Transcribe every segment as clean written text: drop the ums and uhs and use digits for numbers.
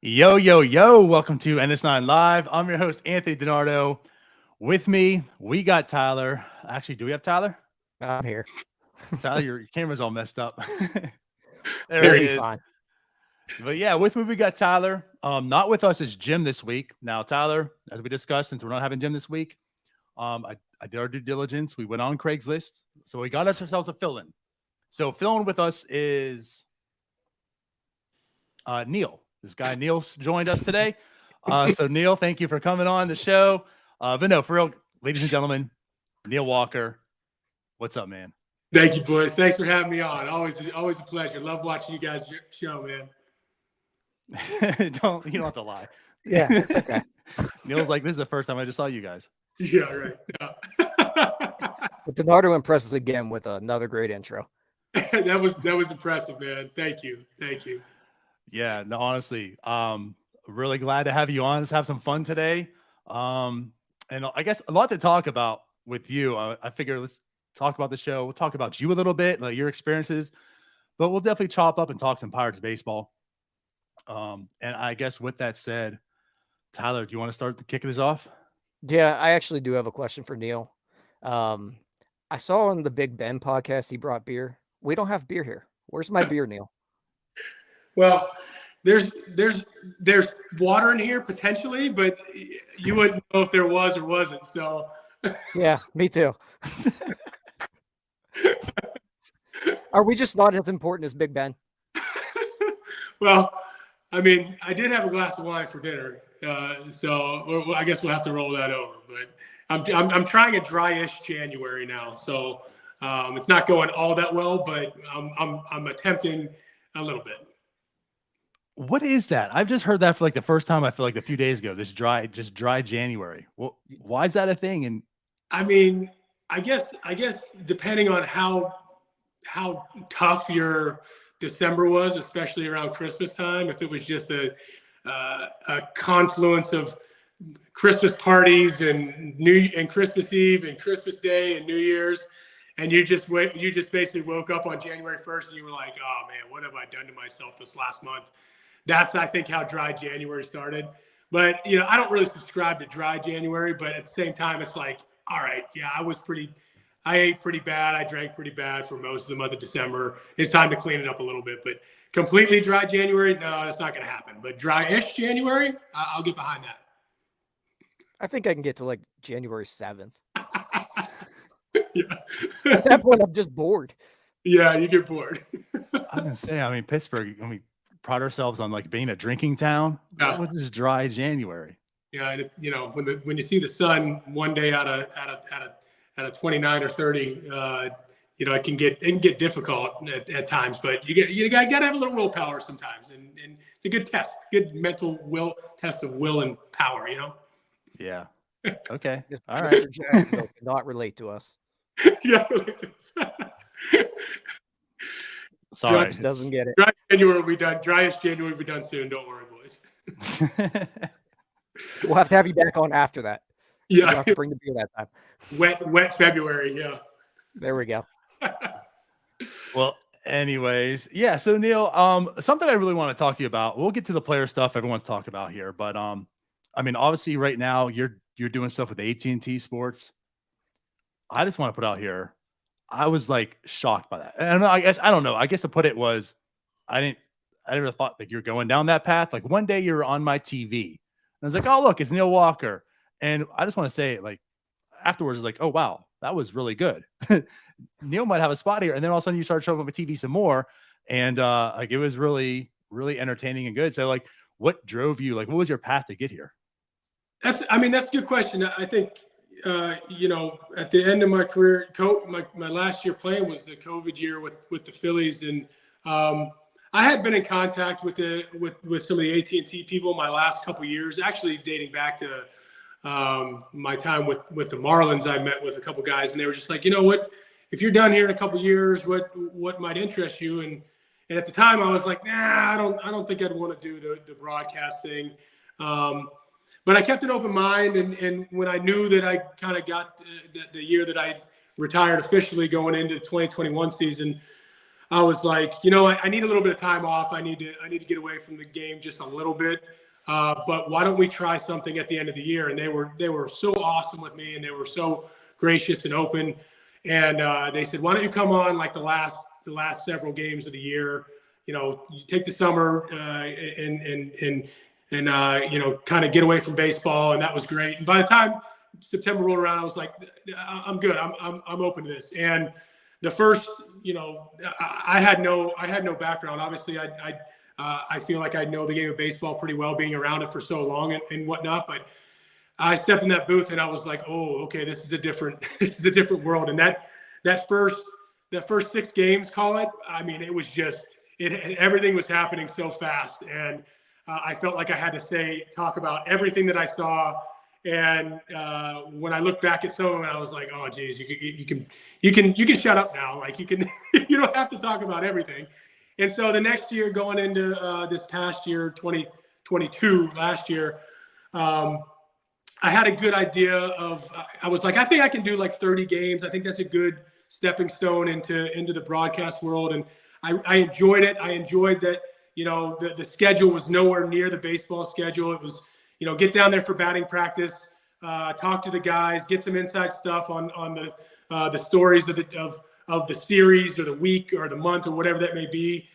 Yo, yo, yo. Welcome to NS9LIVE. I'm your host, Anthony DiNardo. With me, we got Tyler. Actually, do we have Tyler? I'm here. Tyler, your camera's all messed up. It'll There be it is. fine. But yeah, with me, we got Tyler. Not with us is Jim this week. Now, Tyler, as we discussed, since we're not having Jim this week, I did our due diligence. We went on Craigslist. So we got ourselves a fill-in. So fill-in with us is Neil. This guy Neil's joined us today. So Neil, thank you for coming on the show. But no, for real, ladies and gentlemen, Neil Walker. What's up, man? Thank you, boys. Thanks for having me on. Always a pleasure. Love watching you guys' show, man. You don't have to lie. Yeah. Okay. Neil's like, this is the first time I just saw you guys. Yeah, right. Yeah. But DiNardo impresses again with another great intro. that was impressive, man. Thank you. Yeah, no, honestly, really glad to have you on. Let's have some fun today. And I guess a lot to talk about with you. I figure let's talk about the show. We'll talk about you a little bit, like your experiences, but we'll definitely chop up and talk some Pirates baseball. And I guess with that said, Tyler, do you want to start kicking this off? Yeah, I actually do have a question for Neil. I saw on the Big Ben podcast he brought beer. We don't have beer here. Where's my beer, Neil? Well, there's water in here potentially, but you wouldn't know if there was or wasn't. So Yeah, me too. Are we just not as important as Big Ben? well, I mean, I did have a glass of wine for dinner, so I guess we'll have to roll that over. But I'm trying a dry-ish January now, so it's not going all that well, but I'm attempting a little bit. What is that? I've just heard that for like the first time. I feel like a few days ago. This dry January. Well, why is that a thing? And I mean, I guess depending on how tough your December was, especially around Christmas time, if it was just a confluence of Christmas parties and Christmas Eve and Christmas Day and New Year's, and you just basically woke up on January 1st and you were like, oh man, what have I done to myself this last month? That's, I think, how dry January started. But, I don't really subscribe to dry January, but at the same time, it's like, all right, yeah, I ate pretty bad. I drank pretty bad for most of the month of December. It's time to clean it up a little bit. But completely dry January, no, that's not going to happen. But dry-ish January, I'll get behind that. I think I can get to like January 7th. Yeah. At that point, I'm just bored. Yeah, you get bored. I was gonna say, I mean, Pittsburgh. I mean, pride ourselves on like being a drinking town. Yeah. What's this dry January? Yeah, and when you see the sun one day out of 29 or 30, it can get difficult at times. But you got to have a little willpower sometimes, and it's a good test, good mental test of will and power. Yeah. Okay. All Mr. right. Jacksonville cannot relate to us. Yeah. Sorry. Just doesn't get it. Dry January will be done. Driest January will be done soon. Don't worry, boys. We'll have to have you back on after that. Yeah. You'll have to bring the beer that time. Wet February. Yeah. There we go. Well, anyways, yeah. So Neil, something I really want to talk to you about. We'll get to the player stuff everyone's talking about here, but I mean, obviously, right now you're doing stuff with AT&T Sports. I just want to put out here, I was like shocked by that, and I don't know. I guess to put it was, I never thought like you're going down that path. Like one day you're on my TV, and I was like, oh look, it's Neil Walker, and I just want to say like afterwards, it's like, oh wow, that was really good. Neil might have a spot here, and then all of a sudden you start showing up on TV some more, and like it was really, really entertaining and good. So like, what drove you? Like, what was your path to get here? That's a good question. I think, at the end of my career, my last year playing was the COVID year with the Phillies. And I had been in contact with some of the AT&T people my last couple of years, actually dating back to my time with the Marlins. I met with a couple guys and they were just like, you know what, if you're done here in a couple of years, what might interest you? And at the time I was like, nah, I don't think I'd want to do the broadcast thing. But I kept an open mind, and when I knew that I kind of got the year that I retired officially going into the 2021 season, I was like, you know, I need a little bit of time off. I need to get away from the game just a little bit. But why don't we try something at the end of the year? And they were so awesome with me, and they were so gracious and open. And they said, why don't you come on like the last several games of the year? You know, you take the summer and you know, kind of get away from baseball. And that was great. And by the time September rolled around, I was like, I'm good. I'm open to this. And the first, you know, I had no background. Obviously, I feel like I know the game of baseball pretty well, being around it for so long and whatnot. But I stepped in that booth and I was like, oh, okay, this is a different world. And that first 6 games, call it, I mean, it was just everything was happening so fast, and I felt like I had to talk about everything that I saw. And when I look back at some of it, I was like, oh, geez, you can shut up now. Like you don't have to talk about everything. And so the next year, going into this past year, 2022, last year, I had a good idea of, I was like, I think I can do like 30 games. I think that's a good stepping stone into the broadcast world. And I enjoyed it. I enjoyed that, you know, the schedule was nowhere near the baseball schedule. It was, you know, get down there for batting practice, talk to the guys, get some inside stuff on the stories of the series or the week or the month or whatever that may be,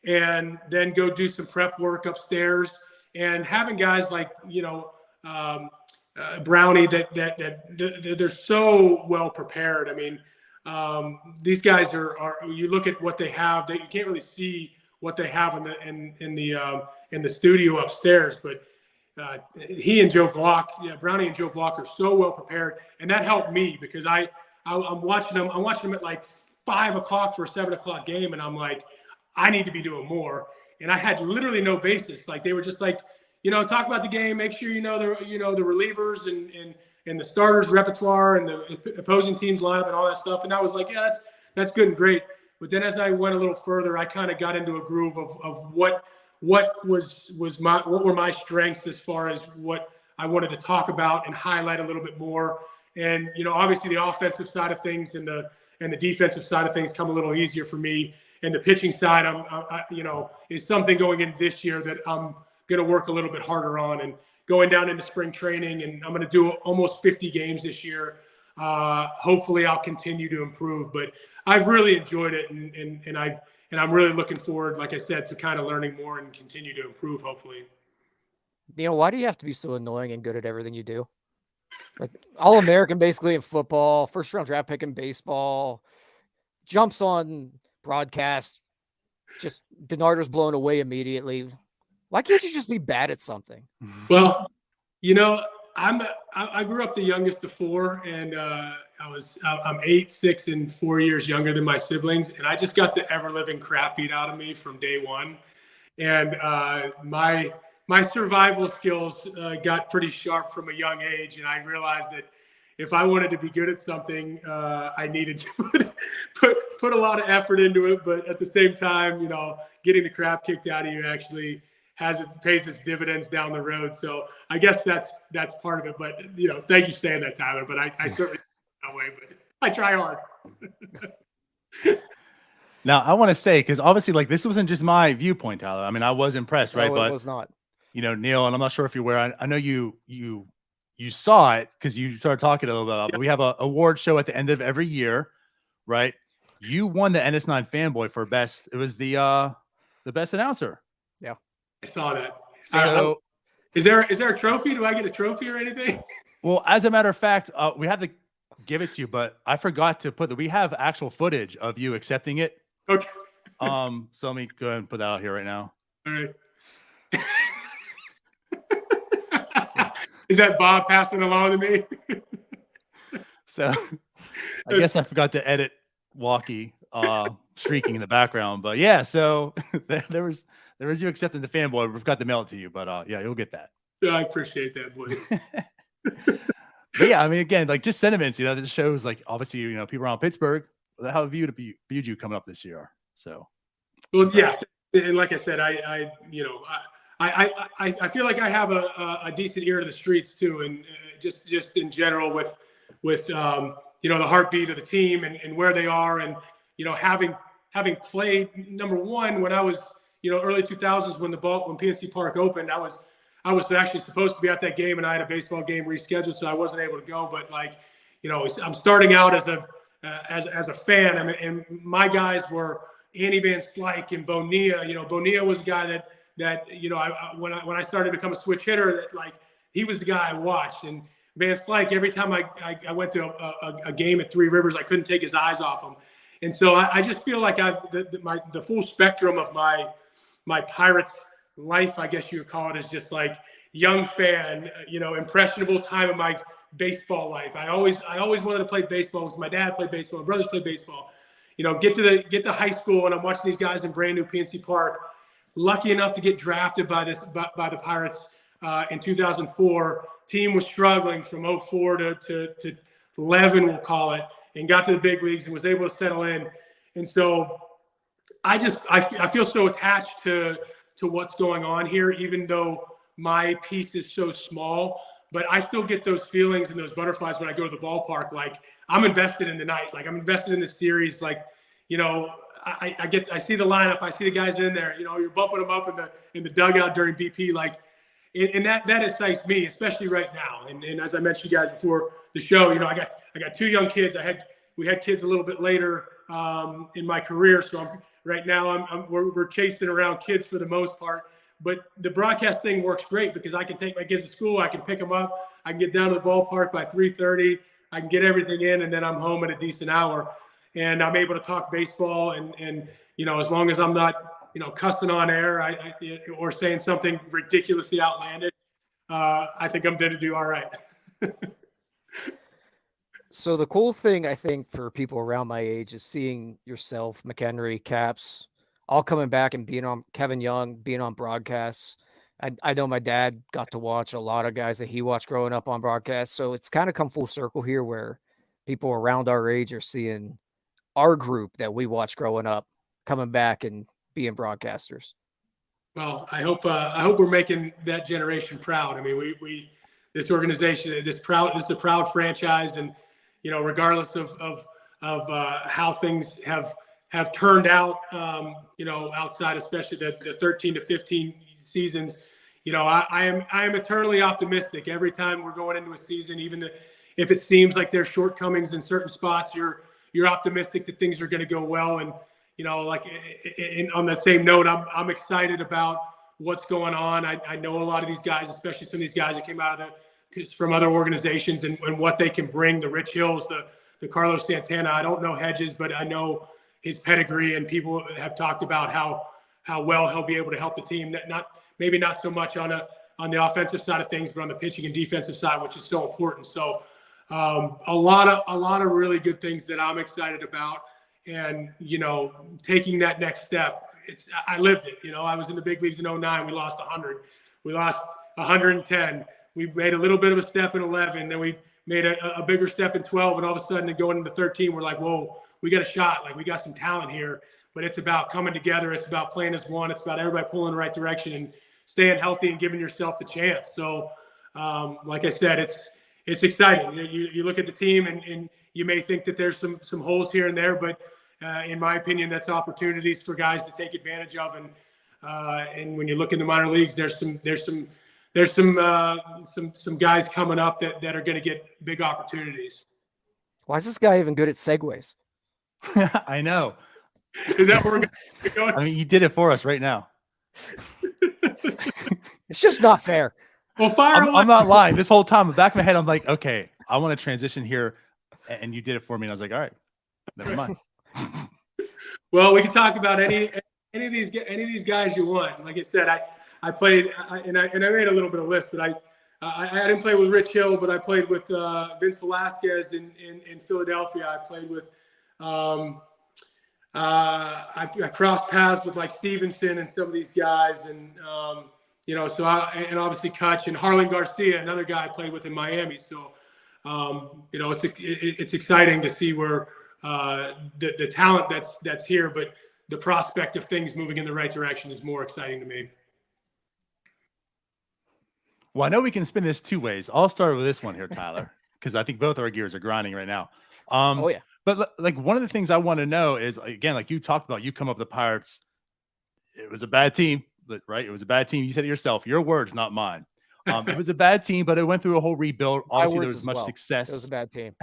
and then go do some prep work upstairs. And having guys like, you know, Brownie that they're so well prepared. I mean, these guys are you look at what they have, you can't really see what they have in the studio upstairs, but he and Joe Block, Brownie and Joe Block are so well prepared, and that helped me because I'm watching them. I'm watching them at like 5 o'clock for a 7 o'clock game, and I'm like, I need to be doing more. And I had literally no basis. Like they were just like, you know, talk about the game, make sure you know the relievers and the starters repertoire and the opposing team's lineup and all that stuff. And I was like, yeah, that's good and great. But then as I went a little further, I kind of got into a groove of what were my strengths as far as what I wanted to talk about and highlight a little bit more. And, you know, obviously the offensive side of things and the defensive side of things come a little easier for me. And the pitching side, is something going in this year that I'm going to work a little bit harder on, and going down into spring training. And I'm going to do almost 50 games this year. Hopefully I'll continue to improve, but I've really enjoyed it. And I'm really looking forward, like I said, to kind of learning more and continue to improve, hopefully. You know, why do you have to be so annoying and good at everything you do? Like All-American basically in football, first-round draft pick in baseball, jumps on broadcast, just Denardo's blown away immediately. Why can't you just be bad at something? Well, you know, I grew up the youngest of 4, and I'm 8, 6, and 4 years younger than my siblings, and I just got the ever-living crap beat out of me from day one. And my survival skills got pretty sharp from a young age, and I realized that if I wanted to be good at something, I needed to put a lot of effort into it. But at the same time, you know, getting the crap kicked out of you actually pays its dividends down the road. So I guess that's part of it. But, you know, thank you for saying that, Tyler. But I certainly that way, but I try hard. Now, I want to say, because obviously, like, this wasn't just my viewpoint, Tyler. I mean, I was impressed, right? No, but it was not. You know, Neil, and I'm not sure if you're aware. I know you saw it because you started talking a little bit about it. But we have a award show at the end of every year, right? You won the NS9 Fanboy for best. It was the best announcer. Yeah, I saw that. So, is there a trophy? Do I get a trophy or anything? Well, as a matter of fact, we had to give it to you, but I forgot to put that. We have actual footage of you accepting it. Okay. So let me go ahead and put that out here right now. All right. Is that Bob passing along to me? So I guess I forgot to edit Walkie streaking in the background, but yeah, so there was you accepting the fanboy. We forgot to mail it to you, but yeah, you'll get that. Yeah, I appreciate that, boys. But yeah, I mean, again, like just sentiments, you know, that shows like obviously, you know, people around Pittsburgh, how have viewed you coming up this year. So well, yeah, and like I said, I feel like I have a decent ear to the streets too, and just in general with you know, the heartbeat of the team and where they are, and you know, having having played number one when I was, early 2000s when PNC Park opened, I was actually supposed to be at that game, and I had a baseball game rescheduled, so I wasn't able to go. But I'm starting out as a fan. I mean, and my guys were Andy Van Slyke and Bonilla. Bonilla was a guy that when I started to become a switch hitter, that he was the guy I watched. And Van Slyke, every time I went to a game at Three Rivers, I couldn't take his eyes off him. And so I just feel like the full spectrum of my Pirates life, I guess you would call it, is just like young fan, impressionable time of my baseball life. I always wanted to play baseball because my dad played baseball, my brothers played baseball. Get to high school, and I'm watching these guys in brand new PNC Park. Lucky enough to get drafted by the Pirates in 2004. Team was struggling from 04 to 11, we'll call it, and got to the big leagues and was able to settle in. And so I feel so attached to what's going on here, even though my piece is so small. But I still get those feelings and those butterflies when I go to the ballpark. Like, I'm invested in the night. Like, I'm invested in the series. Like, I see the lineup. I see the guys in there. You're bumping them up in the dugout during BP. Like, and that excites me, especially right now. And as I mentioned you guys before the show, I got two young kids. We had kids a little bit later in my career, so we're chasing around kids for the most part. But the broadcast thing works great because I can take my kids to school. I can pick them up. I can get down to the ballpark by 3:30. I can get everything in, and then I'm home at a decent hour. And I'm able to talk baseball. And as long as I'm not, cussing on air or saying something ridiculously outlandish, I think I'm going to do all right. So the cool thing, I think, for people around my age is seeing yourself, McHenry, Caps, all coming back and being on, Kevin Young, being on broadcasts. I know my dad got to watch a lot of guys that he watched growing up on broadcasts. So it's kind of come full circle here where people around our age are seeing our group that we watched growing up coming back and being broadcasters. Well, I hope we're making that generation proud. I mean, this organization, this is a proud franchise, and regardless of how things have turned out, outside, especially the 13 to 15 seasons, I am eternally optimistic every time we're going into a season, even if it seems like there's shortcomings in certain spots, you're optimistic that things are going to go well. And, on that same note, I'm excited about what's going on. I know a lot of these guys, especially some of these guys that came out from other organizations, and what they can bring. The Rich Hills, the Carlos Santana. I don't know Hedges, but I know his pedigree, and people have talked about how well he'll be able to help the team. Maybe not so much on the offensive side of things, but on the pitching and defensive side, which is so important. So a lot of really good things that I'm excited about. And, taking that next step, I lived it. I was in the big leagues in 09. We lost 100. We lost 110. We made a little bit of a step in 11. Then we made a bigger step in 12. And all of a sudden, going into 13, we're like, whoa, we got a shot. Like, we got some talent here. But it's about coming together. It's about playing as one. It's about everybody pulling in the right direction and staying healthy and giving yourself the chance. So, like I said, it's exciting. You look at the team, and you may think that there's some holes here and there, but in my opinion, that's opportunities for guys to take advantage of. And when you look in the minor leagues, there's some guys coming up that are going to get big opportunities. Why is this guy even good at segues? I know. Is that where we're going? I mean, you did it for us right now. It's just not fair. Well, I'm not lying. This whole time, in the back of my head, I'm like, okay, I want to transition here, and you did it for me. And I was like, all right, never mind. Well, we can talk about any of these guys you want. Like I said, I played, and I made a little bit of list, but I didn't play with Rich Hill, but I played with Vince Velasquez in Philadelphia. I played with I crossed paths with like Stevenson and some of these guys, and and obviously Cutch and Harlan Garcia, another guy I played with in Miami. So it's exciting to see where the talent that's here, but the prospect of things moving in the right direction is more exciting to me. Well, I know we can spin this two ways. I'll start with this one here, Tyler, because I think both our gears are grinding right now. Oh yeah. But like one of the things I want to know is, again, like you talked about, you come up with the Pirates. It was a bad team, right? It was a bad team. You said it yourself. Your words, not mine. It was a bad team, but it went through a whole rebuild. Obviously, there was much success. It was a bad team.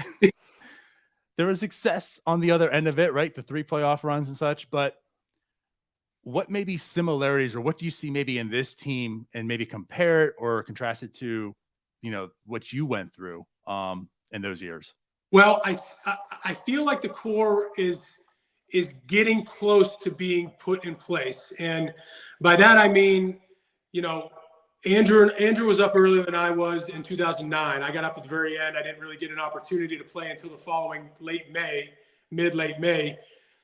There was success on the other end of it, right? The 3 playoff runs and such. But what maybe similarities, or what do you see maybe in this team, and maybe compare it or contrast it to, what you went through in those years? Well, I feel like the core is getting close to being put in place. And by that, I mean, Andrew was up earlier than I was in 2009. I got up at the very end. I didn't really get an opportunity to play until the following mid-late May.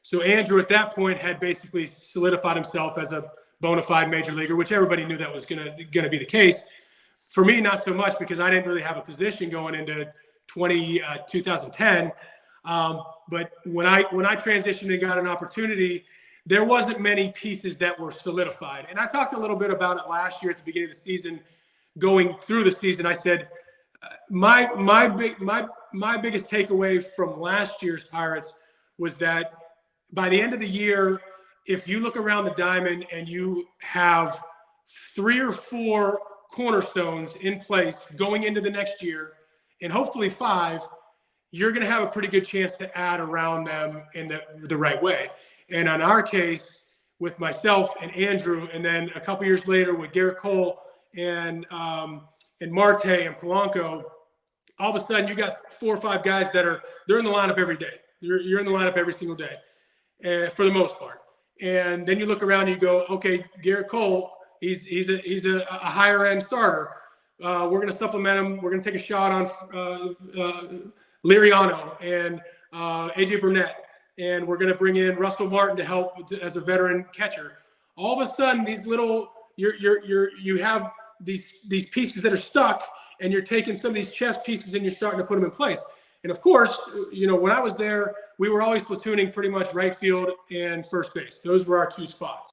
So Andrew at that point had basically solidified himself as a bona fide major leaguer, which everybody knew that was going to be the case. For me, not so much, because I didn't really have a position going into 2010. But when I transitioned and got an opportunity, there wasn't many pieces that were solidified. And I talked a little bit about it last year at the beginning of the season. Going through the season, I said my biggest takeaway from last year's Pirates was that by the end of the year, if you look around the diamond and you have 3 or 4 cornerstones in place going into the next year, and hopefully 5, you're going to have a pretty good chance to add around them in the right way. And on our case, with myself and Andrew, and then a couple years later with Garrett Cole and Marte and Polanco, all of a sudden you got 4 or 5 guys they're in the lineup every day. You're in the lineup every single day, for the most part. And then you look around and you go, okay, Garrett Cole, he's a higher end starter. We're going to supplement him. We're going to take a shot on Liriano and AJ Burnett, and we're going to bring in Russell Martin to help as a veteran catcher. All of a sudden, these little you have these pieces that are stuck, and you're taking some of these chess pieces and you're starting to put them in place. And of course, when I was there, we were always platooning pretty much right field and first base. Those were our 2 spots.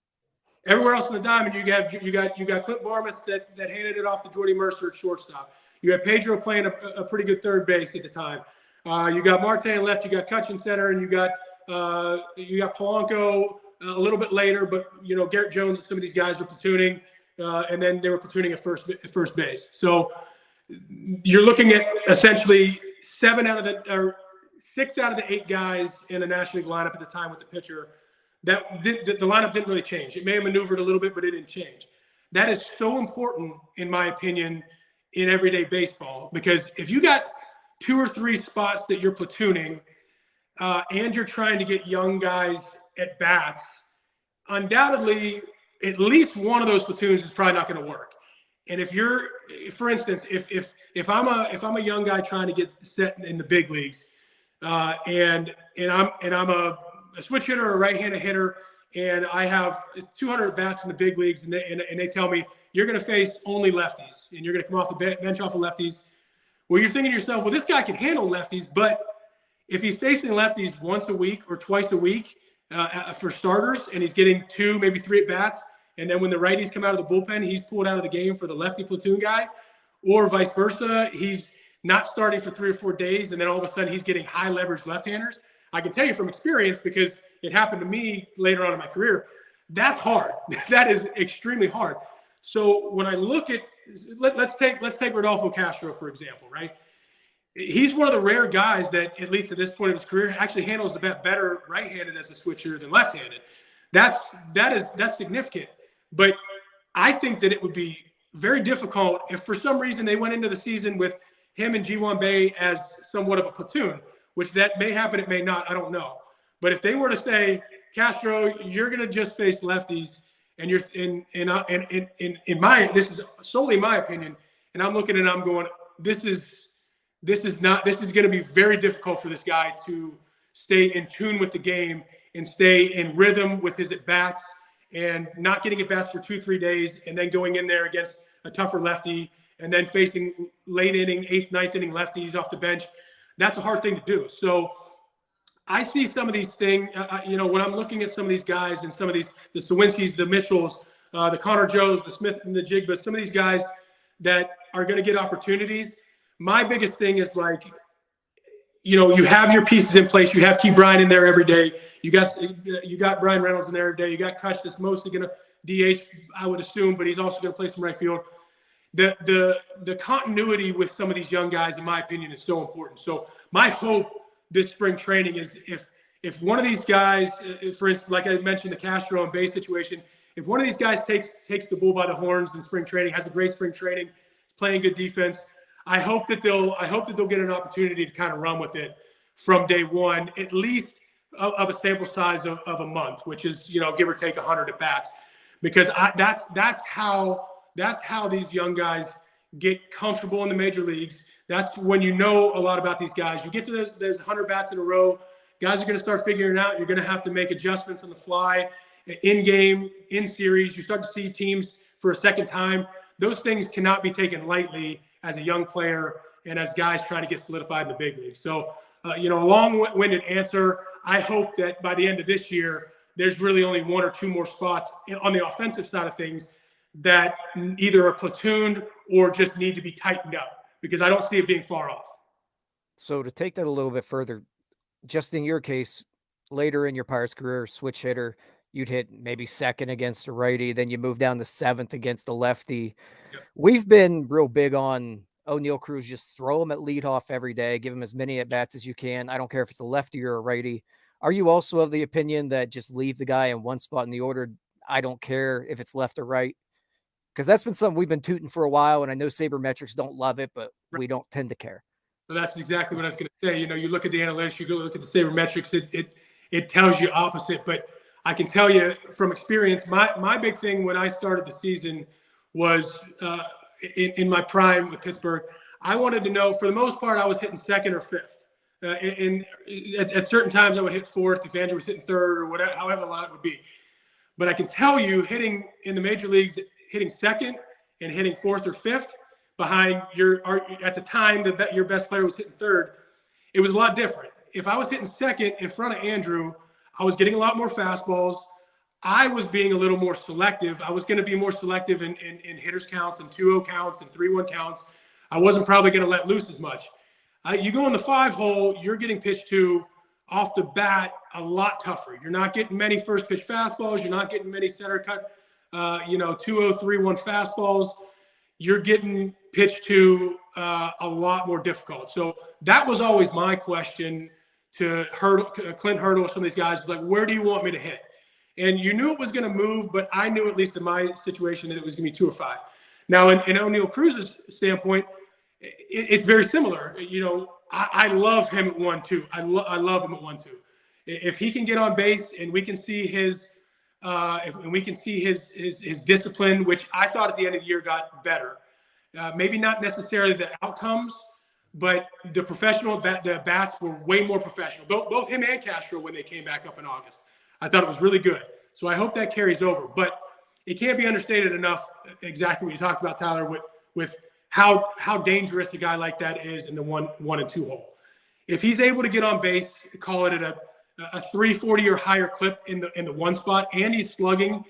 Everywhere else in the diamond, you got Clint Barmas that handed it off to Jordy Mercer at shortstop. You had Pedro playing a pretty good third base at the time. You got Marte in left. You got Cutch in center, and you got Polanco a little bit later. But Garrett Jones and some of these guys were platooning, and then they were platooning at first base. So you're looking at essentially 6 out of the 8 guys in the National League lineup at the time with the pitcher. The lineup didn't really change. It may have maneuvered a little bit, but it didn't change. That is so important, in my opinion, in everyday baseball, because if you got 2 or 3 spots that you're platooning, and you're trying to get young guys at bats, undoubtedly, at least one of those platoons is probably not going to work. And if you're, for instance, if I'm a young guy trying to get set in the big leagues, and I'm a switch hitter or a right-handed hitter, and I have 200 bats in the big leagues, and they tell me you're going to face only lefties, and you're going to come off the bench off of lefties. Well, you're thinking to yourself, well, this guy can handle lefties, but if he's facing lefties once a week or twice a week for starters, and he's getting 2, maybe 3 at bats, and then when the righties come out of the bullpen, he's pulled out of the game for the lefty platoon guy, or vice versa, he's not starting for 3 or 4 days, and then all of a sudden he's getting high leverage left-handers. I can tell you from experience, because it happened to me later on in my career, that's hard. That is extremely hard. So when I look at, let's take Rodolfo Castro, for example, right? He's one of the rare guys that, at least at this point of his career, actually handles the bat better right-handed as a switcher than left-handed. That's significant. But I think that it would be very difficult if for some reason they went into the season with him and G1 Bay as somewhat of a platoon, which that may happen, it may not, I don't know. But if they were to say, Castro, you're going to just face lefties, and you're in my, this is solely my opinion, and I'm looking and I'm going, this is going to be very difficult for this guy to stay in tune with the game and stay in rhythm with his at-bats, and not getting at-bats for 2-3 days, and then going in there against a tougher lefty, and then facing late inning, 8th, 9th inning lefties off the bench. That's a hard thing to do. So I see some of these things, when I'm looking at some of these guys and some of these, the Sawinskis, the Mitchells, the Connor Joes, the Smith and the Jigbas, some of these guys that are going to get opportunities. My biggest thing is, like, you have your pieces in place. You have Key Bryan in there every day. You got Brian Reynolds in there every day. You got Cutch that's mostly going to DH, I would assume, but he's also going to play some right field. The continuity with some of these young guys, in my opinion, is so important. So my hope this spring training is if one of these guys, for instance, like I mentioned, the Castro and Bay situation, if one of these guys takes the bull by the horns in spring training, has a great spring training, playing good defense, I hope that they'll get an opportunity to kind of run with it from day one, at least of a sample size of a month, which is, give or take 100 at bats, because that's how these young guys get comfortable in the major leagues. That's when a lot about these guys. You get to those 100 bats in a row, guys are going to start figuring it out. You're going to have to make adjustments on the fly, in game, in series. You start to see teams for a second time. Those things cannot be taken lightly as a young player and as guys trying to get solidified in the big league. So, a long-winded answer. I hope that by the end of this year, there's really only one or two more spots on the offensive side of things that either are platooned or just need to be tightened up, because I don't see it being far off. So to take that a little bit further, just in your case, later in your Pirates career, switch hitter, you'd hit maybe second against a righty, then you move down to seventh against a lefty. Yep. We've been real big on Neil Cruz, just throw him at leadoff every day, give him as many at-bats as you can. I don't care if it's a lefty or a righty. Are you also of the opinion that just leave the guy in one spot in the order? I don't care if it's left or right. Because that's been something we've been tooting for a while, and I know sabermetrics don't love it, but we don't tend to care. So that's exactly what I was going to say. You look at the analytics, you go look at the sabermetrics, it tells you opposite. But I can tell you from experience, my big thing when I started the season was in my prime with Pittsburgh, I wanted to know, for the most part, I was hitting second or fifth. At certain times, I would hit fourth if Andrew was hitting third or whatever, however the line it would be. But I can tell you, hitting in the major leagues, hitting second and hitting fourth or fifth behind at the time that your best player was hitting third, it was a lot different. If I was hitting second in front of Andrew, I was getting a lot more fastballs. I was being a little more selective. I was going to be more selective in hitters counts and 2-0 counts and 3-1 counts. I wasn't probably going to let loose as much. You go in the 5-hole, you're getting pitched to off the bat a lot tougher. You're not getting many first pitch fastballs. You're not getting many center cut 2-0, 3-1 fastballs. You're getting pitched to a lot more difficult. So that was always my question to Clint Hurdle, some of these guys, was like, where do you want me to hit? And you knew it was going to move, but I knew, at least in my situation, that it was going to be 2 or 5. Now, in O'Neal Cruz's standpoint, it's very similar. I love him at 1-2. I love him at 1-2. If he can get on base and we can see his discipline, which I thought at the end of the year got better. Maybe not necessarily the outcomes, but the bats were way more professional. Both him and Castro when they came back up in August. I thought it was really good. So I hope that carries over. But it can't be understated enough, exactly what you talked about, Tyler, with how dangerous a guy like that is in the 1 and 2 hole. If he's able to get on base, call it at a 340 or higher clip in the one spot, and he's slugging,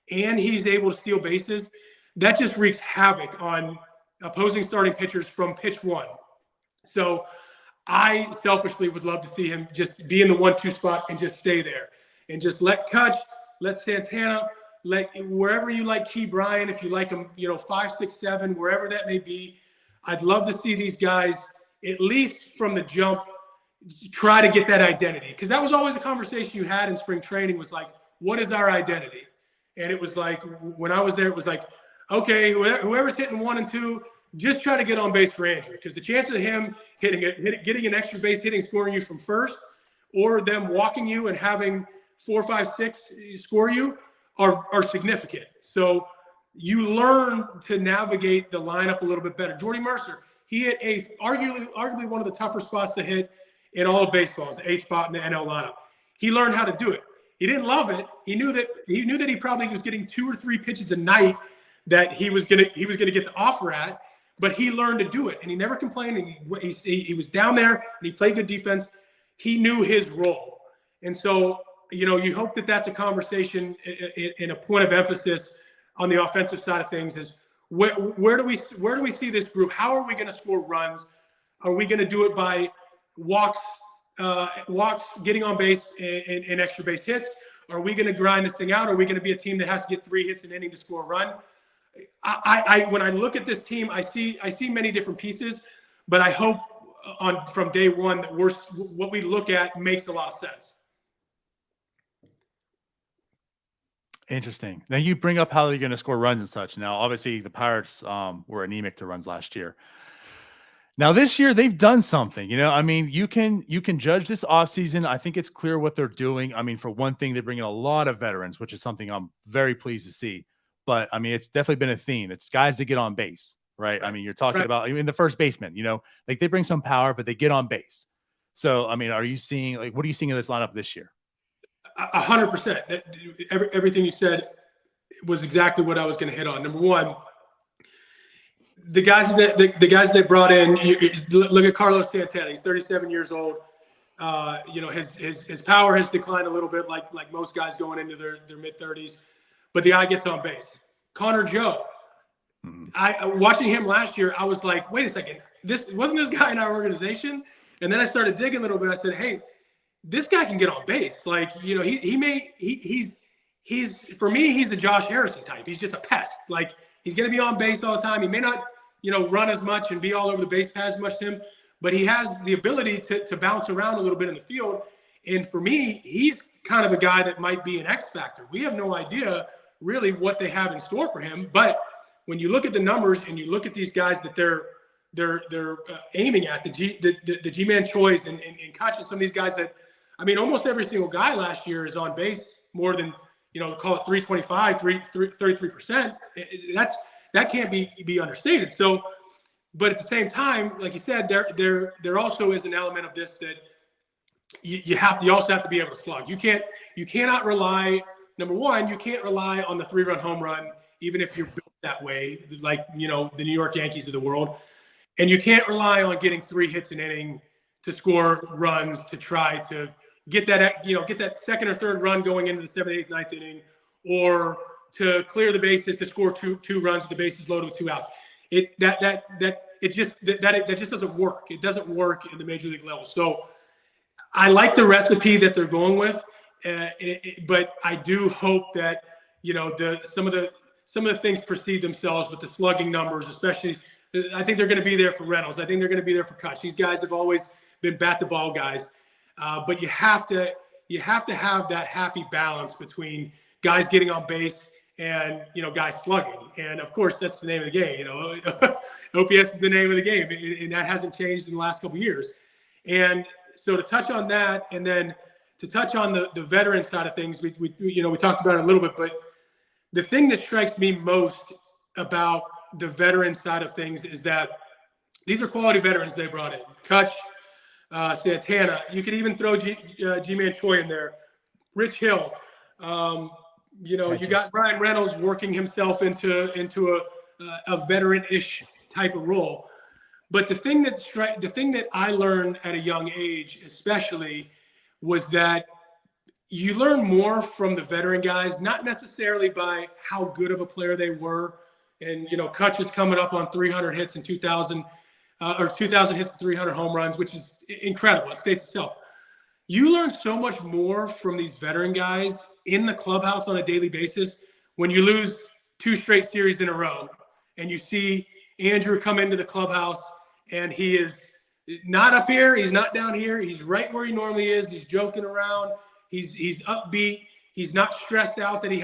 and he's able to steal bases, that just wreaks havoc on opposing starting pitchers from pitch one. So I selfishly would love to see him just be in the 1-2 spot and just stay there, and just let Cutch, let Santana, wherever you like Key Bryan, if you like him, 5, 6, 7, wherever that may be. I'd love to see these guys, at least from the jump, try to get that identity. Because that was always a conversation you had in spring training, was like, what is our identity? And it was like, when I was there, it was like, okay, whoever's hitting 1 and 2, just try to get on base for Andrew. Because the chance of him getting an extra base hitting, scoring you from first, or them walking you and having 4, 5, 6 score you are significant. So you learn to navigate the lineup a little bit better. Jordy Mercer, he hit arguably one of the tougher spots to hit in all of baseball, the 8th spot in the NL lineup. He learned how to do it. He didn't love it. He knew that he probably was getting 2 or 3 pitches a night that he was gonna get the offer at, but he learned to do it, and he never complained. And he was down there, and he played good defense. He knew his role, and so you hope that that's a conversation in a point of emphasis on the offensive side of things. Is where do we see this group? How are we going to score runs? Are we going to do it by walks, getting on base and extra base hits? Are we going to grind this thing out? Are we going to be a team that has to get 3 hits an inning to score a run? When I look at this team, I see many different pieces, but I hope from day one that what we look at makes a lot of sense. Interesting. Now you bring up how they're going to score runs and such. Now, obviously, the Pirates were anemic to runs last year. Now this year they've done something. I mean, you can judge this offseason. I think it's clear what they're doing. I mean, for one thing, they bring in a lot of veterans, which is something I'm very pleased to see. But I mean, it's definitely been a theme. It's guys that get on base, right? I mean, you're talking about the first baseman. Like they bring some power, but they get on base. So I mean, what are you seeing in this lineup this year? 100%. Everything you said was exactly what I was going to hit on. Number one, the guys that brought in. Look at Carlos Santana. He's 37 years old. His power has declined a little bit, like most guys going into their mid 30s. But the guy gets on base. Connor Joe. Watching him last year, I was like, wait a second, this guy in our organization? And then I started digging a little bit. I said, hey, this guy can get on base. Like, he's for me, he's the Josh Harrison type. He's just a pest. Like, he's going to be on base all the time. He may not, run as much and be all over the base paths as much to him, but he has the ability to bounce around a little bit in the field. And for me, he's kind of a guy that might be an X factor. We have no idea really what they have in store for him. But when you look at the numbers and you look at these guys that they're aiming at, the G-Man Choi's and Cutch and some of these guys that, I mean, almost every single guy last year is on base more than, call it 325, 33%. That can't be understated. So, but at the same time, like you said, there also is an element of this that you also have to be able to slug. You cannot rely. Number one, you can't rely on the 3-run home run, even if you're built that way, like, the New York Yankees of the world. And you can't rely on getting 3 hits an inning to score runs to try to get that second or third run going into the 7th, 8th, 9th inning, or to clear the bases to score two runs with the bases loaded with 2 outs. That just doesn't work. It doesn't work in the major league level. So I like the recipe that they're going with. But I do hope that some of the things precede themselves with the slugging numbers, especially. I think they're going to be there for Reynolds. I think they're going to be there for Cutch. These guys have always been bat the ball guys, but you have to have that happy balance between guys getting on base and guys slugging. And of course, that's the name of the game. OPS is the name of the game, and that hasn't changed in the last couple of years. And so to touch on that, and then to touch on the veteran side of things, we talked about it a little bit, but the thing that strikes me most about the veteran side of things is that these are quality veterans they brought in. Cutch, Santana. You could even throw G-Man Choi in there. Rich Hill. You got Brian Reynolds working himself into a veteran-ish type of role. But the thing that I learned at a young age, especially, was that you learn more from the veteran guys, not necessarily by how good of a player they were. And, Cutch is coming up on 300 hits in 2000, or 2,000 hits and 300 home runs, which is incredible. It states itself. You learn so much more from these veteran guys in the clubhouse on a daily basis when you lose 2 straight series in a row and you see Andrew come into the clubhouse and he is not up here. He's not down here. He's right where he normally is. He's joking around. He's upbeat. He's not stressed out that he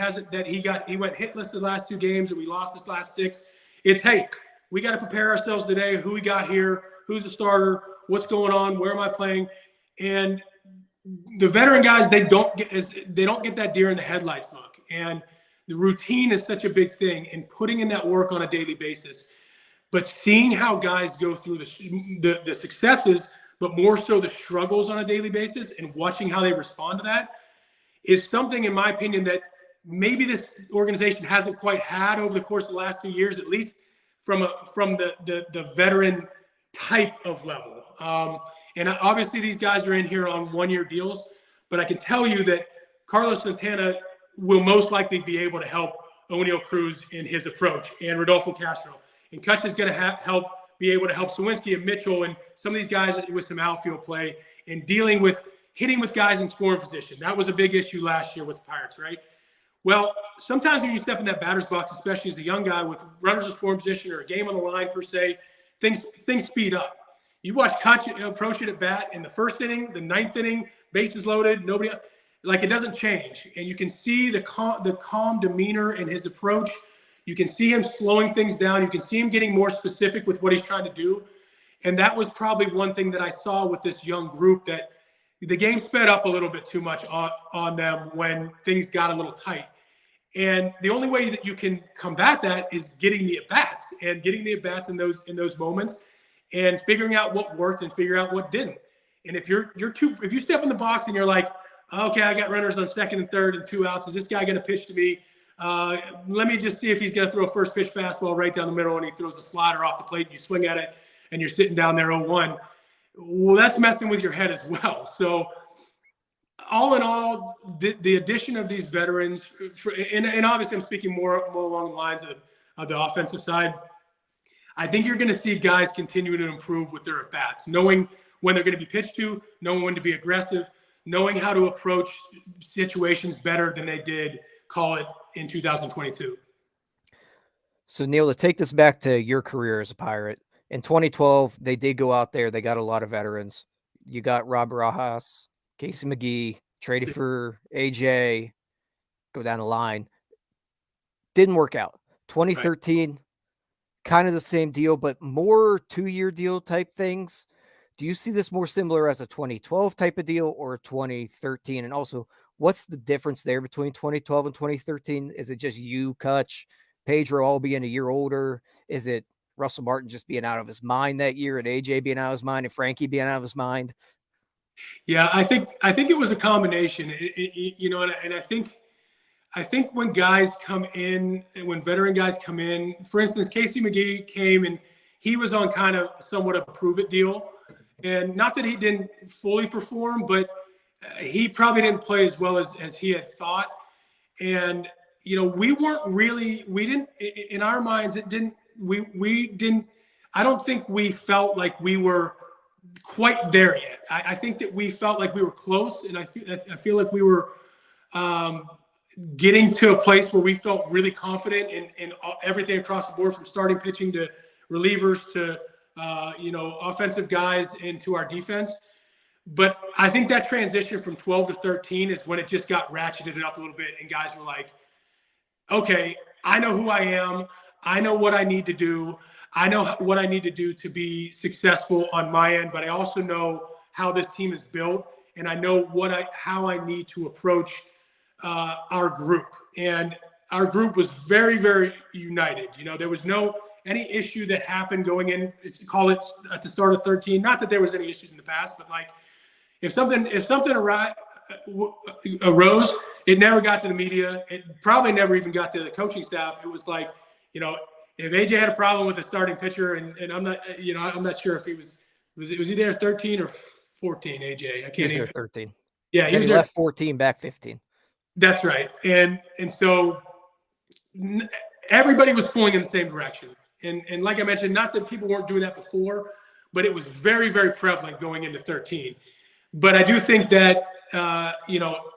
went hitless the last 2 games or we lost his last 6. It's, hey, we got to prepare ourselves today. Who we got here? Who's the starter? What's going on? Where am I playing? And the veteran guys, they don't get that deer in the headlights look. And the routine is such a big thing, and putting in that work on a daily basis. But seeing how guys go through the successes, but more so the struggles on a daily basis, and watching how they respond to that is something, in my opinion, that maybe this organization hasn't quite had over the course of the last 2 years, at least from the veteran type of level. And obviously these guys are in here on 1-year deals, but I can tell you that Carlos Santana will most likely be able to help O'Neal Cruz in his approach, and Rodolfo Castro. And Cutch is going to help be able to help Sawinski and Mitchell and some of these guys with some outfield play and hitting with guys in scoring position. That was a big issue last year with the Pirates, right? Well, sometimes when you step in that batter's box, especially as a young guy with runners in scoring position or a game on the line per se, things speed up. You watch Cutch approach it at bat in the first inning, the ninth inning, bases loaded, nobody, like it doesn't change. And you can see the calm demeanor in his approach. You can see him slowing things down. You can see him getting more specific with what he's trying to do. And that was probably one thing that I saw with this young group, that the game sped up a little bit too much on them when things got a little tight. And the only way that you can combat that is getting the at-bats in those moments and figuring out what worked and figure out what didn't. And if you step in the box and you're like, okay, I got runners on second and third and 2 outs. Is this guy going to pitch to me? Let me just see if he's going to throw a first pitch fastball right down the middle, and he throws a slider off the plate and you swing at it and you're sitting down there 0-1. Well, that's messing with your head as well. So all in all, the addition of these veterans, and obviously I'm speaking more along the lines of the offensive side, I think you're going to see guys continue to improve with their at-bats, knowing when they're going to be pitched to, knowing when to be aggressive, knowing how to approach situations better than they did, call it, in 2022. So, Neil, to take this back to your career as a Pirate, in 2012, they did go out there. They got a lot of veterans. You got Rob Barajas, Casey McGee, traded for AJ, go down the line. Didn't work out. 2013, kind of the same deal, but more 2-year deal type things. Do you see this more similar as a 2012 type of deal or 2013? And also, what's the difference there between 2012 and 2013? Is it just you, Cutch, Pedro all being a year older? Is it Russell Martin just being out of his mind that year and AJ being out of his mind and Frankie being out of his mind? Yeah, I think it was a combination, and I think when guys come in, when veteran guys come in, for instance, Casey McGee came and he was on kind of somewhat of a prove it deal. And not that he didn't fully perform, but he probably didn't play as well as he had thought. And, we didn't, in our minds, I don't think we felt like we were quite there yet. I think that we felt like we were close, and I feel like we were getting to a place where we felt really confident in everything across the board, from starting pitching to relievers to offensive guys into our defense. But I think that transition from 12 to 13 is when it just got ratcheted up a little bit, and guys were like, okay, I know who I am. I know what I need to do. I know what I need to do to be successful on my end, but I also know how this team is built, and I know how I need to approach our group. And our group was very, very united. There was any issue that happened going in, call it at the start of 13. Not that there was any issues in the past, but like if something arose, it never got to the media. It probably never even got to the coaching staff. It was like, if AJ had a problem with the starting pitcher, and I'm not sure if he was he there 13 or 14, AJ? I can't even. 13. Yeah, he left 14, back 15. That's right. And so everybody was pulling in the same direction. And like I mentioned, not that people weren't doing that before, but it was very, very prevalent going into 13. But I do think that,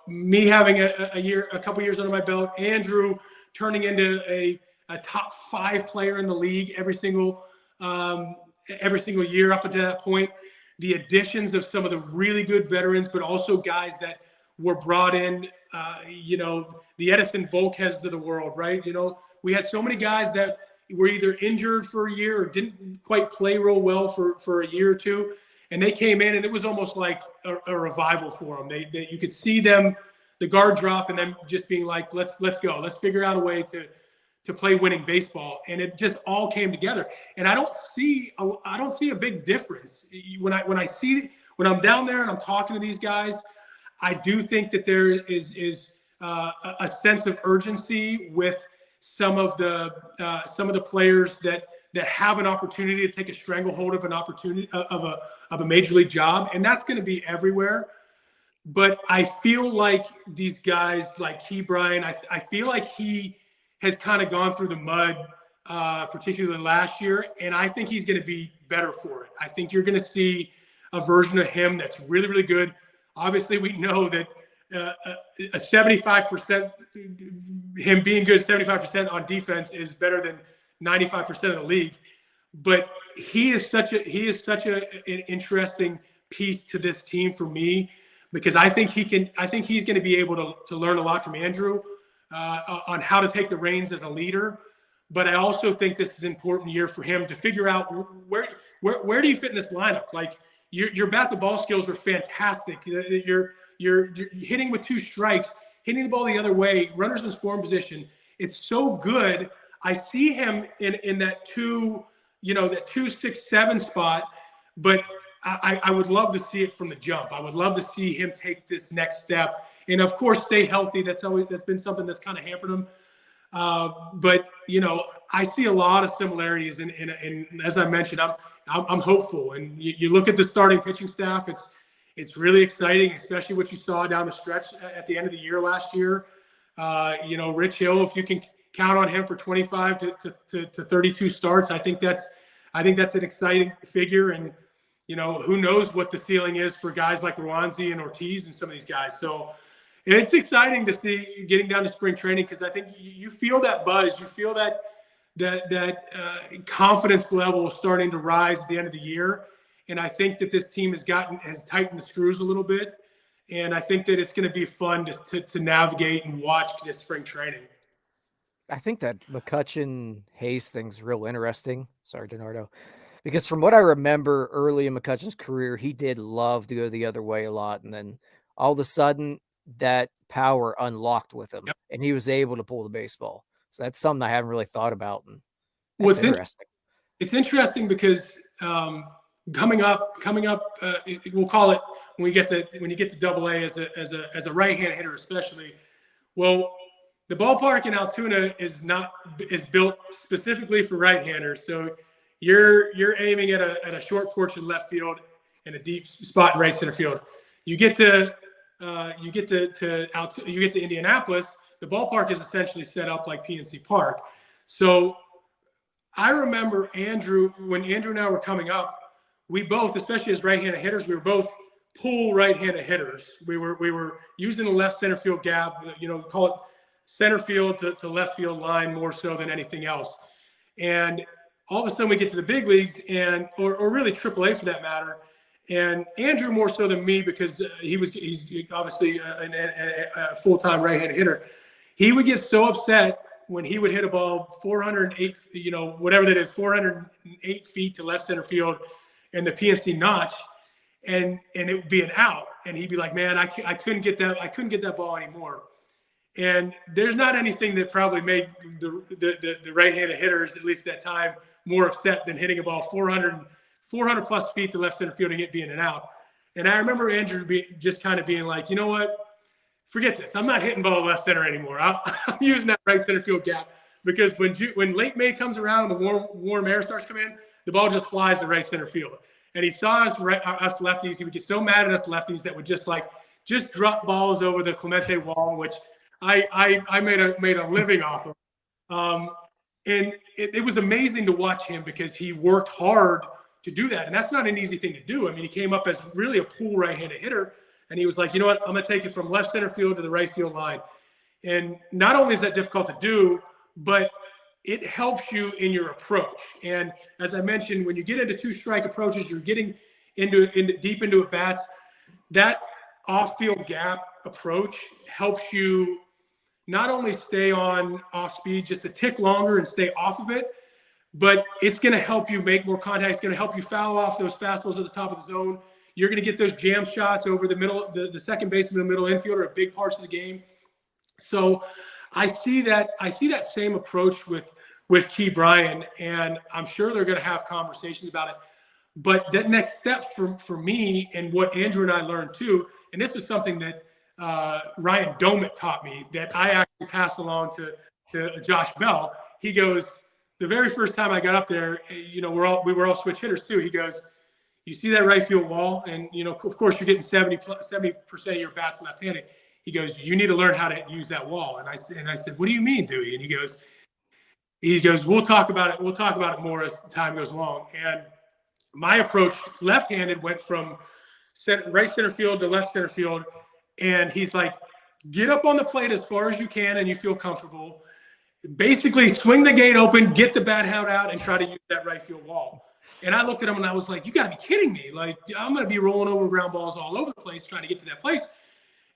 me having a couple years under my belt, Andrew turning into a top 5 player in the league every single year up until that point, the additions of some of the really good veterans, but also guys that were brought in, the Edison Volquez's of the world, right? We had so many guys that were either injured for a year or didn't quite play real well for a year or two. And they came in, and it was almost like a revival for them. You could see them, the guard drop, and then just being like, let's go. Let's figure out a way to play winning baseball. And it just all came together. And I don't see a big difference. When I'm down there and I'm talking to these guys, I do think that there is a sense of urgency with some of the players that have an opportunity to take a stranglehold of an opportunity of a major league job, and that's going to be everywhere. But I feel like these guys, like Brian, I feel like he has kind of gone through the mud particularly last year, and I think he's going to be better for it. I think you're going to see a version of him that's really, really good. Obviously, we know that a 75%, him being good 75% on defense is better than 95% of the league. But he is such an interesting piece to this team for me, because I think he's going to be able to learn a lot from Andrew on how to take the reins as a leader. But I also think this is an important year for him to figure out where do you fit in this lineup. Like your bat to ball skills are fantastic. You're hitting with 2 strikes, hitting the ball the other way, runners in scoring position. It's so good. I see him in that 2, that 2, 6, 7 spot, but I would love to see it from the jump. I would love to see him take this next step, and of course stay healthy. That's been something that's kind of hampered him. But I see a lot of similarities, and as I mentioned, I'm hopeful. And you look at the starting pitching staff; it's really exciting, especially what you saw down the stretch at the end of the year last year. Rich Hill, if you can count on him for 25 to 32 starts, I think that's an exciting figure. And who knows what the ceiling is for guys like Ruanzi and Ortiz and some of these guys. So it's exciting to see getting down to spring training, because I think you feel that buzz, you feel that confidence level starting to rise at the end of the year. And I think that this team has tightened the screws a little bit. And I think that it's going to be fun to navigate and watch this spring training. I think that McCutchen-Hayes thing's real interesting. Sorry, Donardo. Because from what I remember early in McCutchen's career, he did love to go the other way a lot. And then all of a sudden, that power unlocked with him, Yep. and he was able to pull the baseball. So that's something I haven't really thought about. And that's interesting. It's interesting because coming up, we'll call it when you get to Double-A as a right-hand hitter, especially. Well, the ballpark in Altoona is built specifically for right-handers. So you're aiming at a short porch in left field and a deep spot in right center field. You get to Indianapolis, the ballpark is essentially set up like PNC Park. So I remember when Andrew and I were coming up, we both, especially as right-handed hitters, we were both pull right-handed hitters. We were using the left center field gap, call it center field to left field line more so than anything else. And all of a sudden we get to the big leagues or really AAA for that matter. And Andrew more so than me, because he's obviously a full-time right-handed hitter. He would get so upset when he would hit a ball 408, whatever that is, 408 feet to left center field and the PNC notch, and it would be an out. And he'd be like, man, I couldn't get that ball anymore. And there's not anything that probably made the right-handed hitters, at least at that time, more upset than hitting a ball 400 plus feet to left center field and it being an out. And I remember Andrew just kind of being like, you know what? Forget this. I'm not hitting ball left center anymore. I'm using that right center field gap, because when late May comes around and the warm air starts coming in, the ball just flies to right center field. And he saw us lefties. He would get so mad at us lefties that would just drop balls over the Clemente wall, which I made a living off of. And it was amazing to watch him, because he worked hard to do that. And that's not an easy thing to do. I mean, he came up as really a pull right-handed hitter, and he was like, you know what, I'm going to take it from left center field to the right field line. And not only is that difficult to do, but it helps you in your approach. And as I mentioned, when you get into 2-strike approaches, you're getting deep into at bats. That off-field gap approach helps you not only stay on off speed just a tick longer and stay off of it, but it's going to help you make more contact. It's going to help you foul off those fastballs at the top of the zone. You're going to get those jam shots over the middle, the second baseman, the middle infielder at big parts of the game. So I see that same approach with Key Bryan, and I'm sure they're going to have conversations about it. But that next step for me, and what Andrew and I learned too, and this is something that Ryan Domit taught me, that I actually passed along to Josh Bell. He goes, the very first time I got up there, we were all switch hitters too. He goes, you see that right field wall, and of course you're getting 70% of your bats left-handed. He goes, you need to learn how to use that wall. And I said, what do you mean, Dewey? And he he goes, we'll talk about it. We'll talk about it more as time goes along. And my approach, left-handed, went from right center field to left center field. And he's like, get up on the plate as far as you can and you feel comfortable. Basically, swing the gate open, get the bat out, and try to use that right field wall. And I looked at him and I was like, you got to be kidding me. Like, I'm going to be rolling over ground balls all over the place trying to get to that place.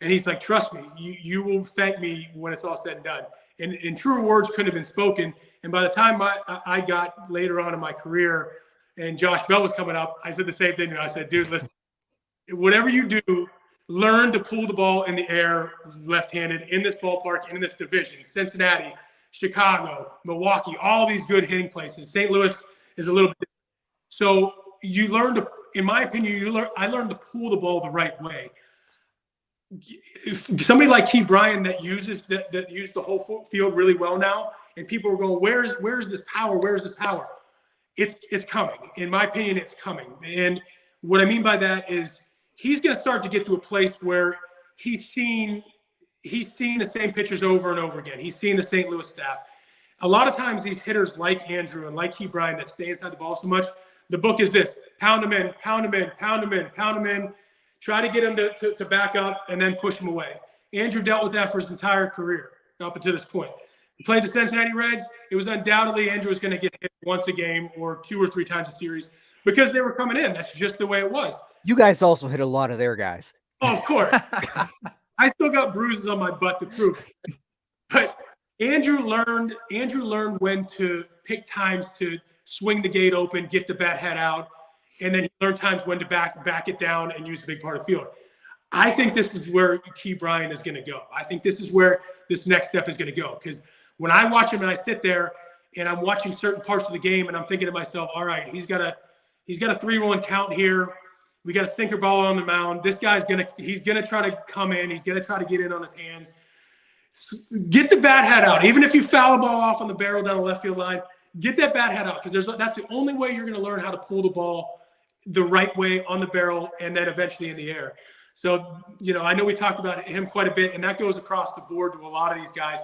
And he's like, trust me, you will thank me when it's all said and done. And truer words couldn't have been spoken. And by the time I got later on in my career and Josh Bell was coming up, I said the same thing. And I said, dude, listen, whatever you do, learn to pull the ball in the air left-handed in this ballpark and in this division. Cincinnati, Chicago, Milwaukee, all these good hitting places. St. Louis is a little bit. So you learn to, in my opinion, I learned to pull the ball the right way. If somebody like Key Bryan that uses that used the whole field really well now, and people are going, where's this power? Where's this power? It's coming. In my opinion, it's coming. And what I mean by that is he's going to start to get to a place where he's seen the same pitchers over and over again. He's seen the St. Louis staff. A lot of times these hitters like Andrew and like Key Bryan that stay inside the ball so much, the book is this: pound them in, pound them in, pound them in, pound them in. Try to get him to back up and then push him away. Andrew dealt with that for his entire career up until this point. He played the Cincinnati Reds. It was undoubtedly Andrew was going to get hit once a game or 2 or 3 times a series because they were coming in. That's just the way it was. You guys also hit a lot of their guys. Oh, of course. I still got bruises on my butt to prove it. But Andrew learned when to pick times to swing the gate open, get the bat head out, and then he learned times when to back it down and use a big part of the field. I think this is where Key Bryan is going to go. I think this is where this next step is going to go. Because when I watch him and I sit there and I'm watching certain parts of the game and I'm thinking to myself, all right, he's got a 3-1 count here. We got a sinker ball on the mound. This guy's he's gonna try to come in. He's gonna try to get in on his hands. Get the bat head out. Even if you foul a ball off on the barrel down the left field line, get that bat head out, because that's the only way you're going to learn how to pull the ball the right way on the barrel and then eventually in the air. So, I know we talked about him quite a bit, and that goes across the board to a lot of these guys.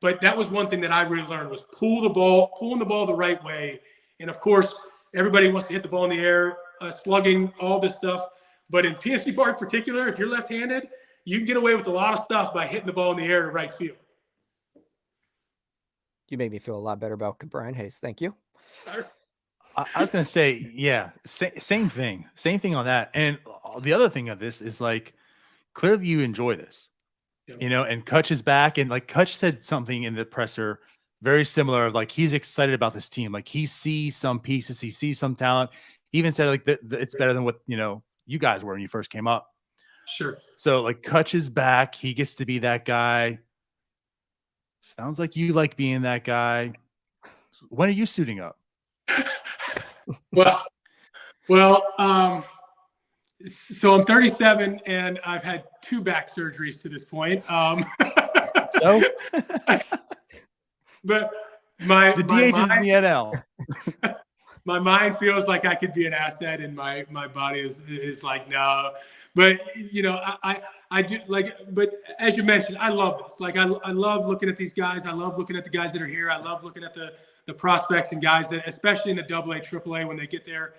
But that was one thing that I really learned was pulling the ball the right way. And, of course, everybody wants to hit the ball in the air, slugging, all this stuff. But in PNC Park in particular, if you're left-handed, you can get away with a lot of stuff by hitting the ball in the air to right field. You made me feel a lot better about Brian Hayes. Thank you. I was going to say, yeah, same thing on that. And the other thing of this is, like, clearly you enjoy this, and Cutch is back. And like Cutch said something in the presser very similar, of like, he's excited about this team. Like, he sees some pieces, he sees some talent. He even said like it's better than what, you guys were when you first came up. Sure. So like Cutch is back. He gets to be that guy. Sounds like you like being that guy. When are you suiting up? Well, so I'm 37 and I've had 2 back surgeries to this point. So, but the DH is in the NL. My mind feels like I could be an asset, and my body is like, no. But I do, like, but as you mentioned, I love this. Like, I love looking at these guys. I love looking at the guys that are here. I love looking at the prospects and guys that, especially in the AA, AAA, when they get there,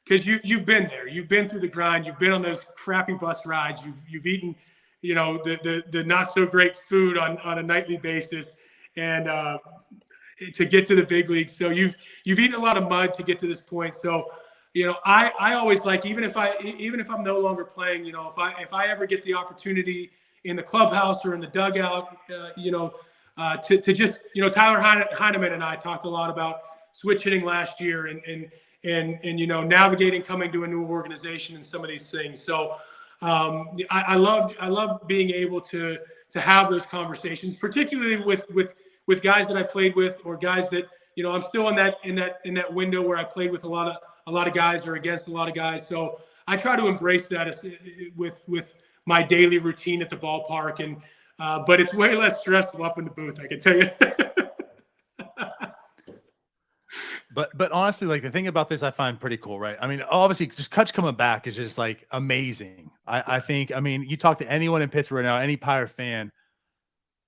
because you've been there. You've been through the grind. You've been on those crappy bus rides. You've eaten, the not so great food on a nightly basis, and to get to the big leagues. So you've eaten a lot of mud to get to this point. So, I always like, even if I'm no longer playing, if I ever get the opportunity in the clubhouse or in the dugout, to just, Tyler Heineman and I talked a lot about switch hitting last year and navigating coming to a new organization and some of these things. So I love being able to have those conversations, particularly with guys that I played with, or guys that, I'm still in that window where I played with a lot of guys or against a lot of guys. So I try to embrace that with my daily routine at the ballpark, and but it's way less stressful up in the booth, I can tell you. But honestly, like, the thing about this I find pretty cool, right? I mean, obviously, just Cutch coming back is just like amazing. I think, you talk to anyone in Pittsburgh right now, any Pirate fan,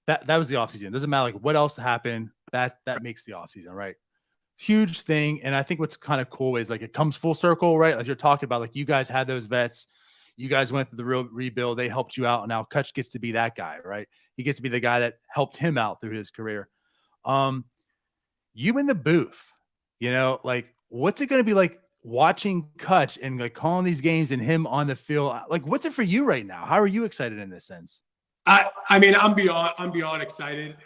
that was the offseason. It doesn't matter like what else happened. that makes the offseason, right? Huge thing. And I think what's kind of cool is like it comes full circle, right? As you're talking about, like you guys had those vets, you guys went through the real rebuild, they helped you out, and now Cutch gets to be that guy, right? He gets to be the guy that helped him out through his career. You in the booth, like what's it going to be like watching Cutch and like calling these games and him on the field? Like, what's it for you right now? How are you excited in this sense? I mean, I'm beyond excited.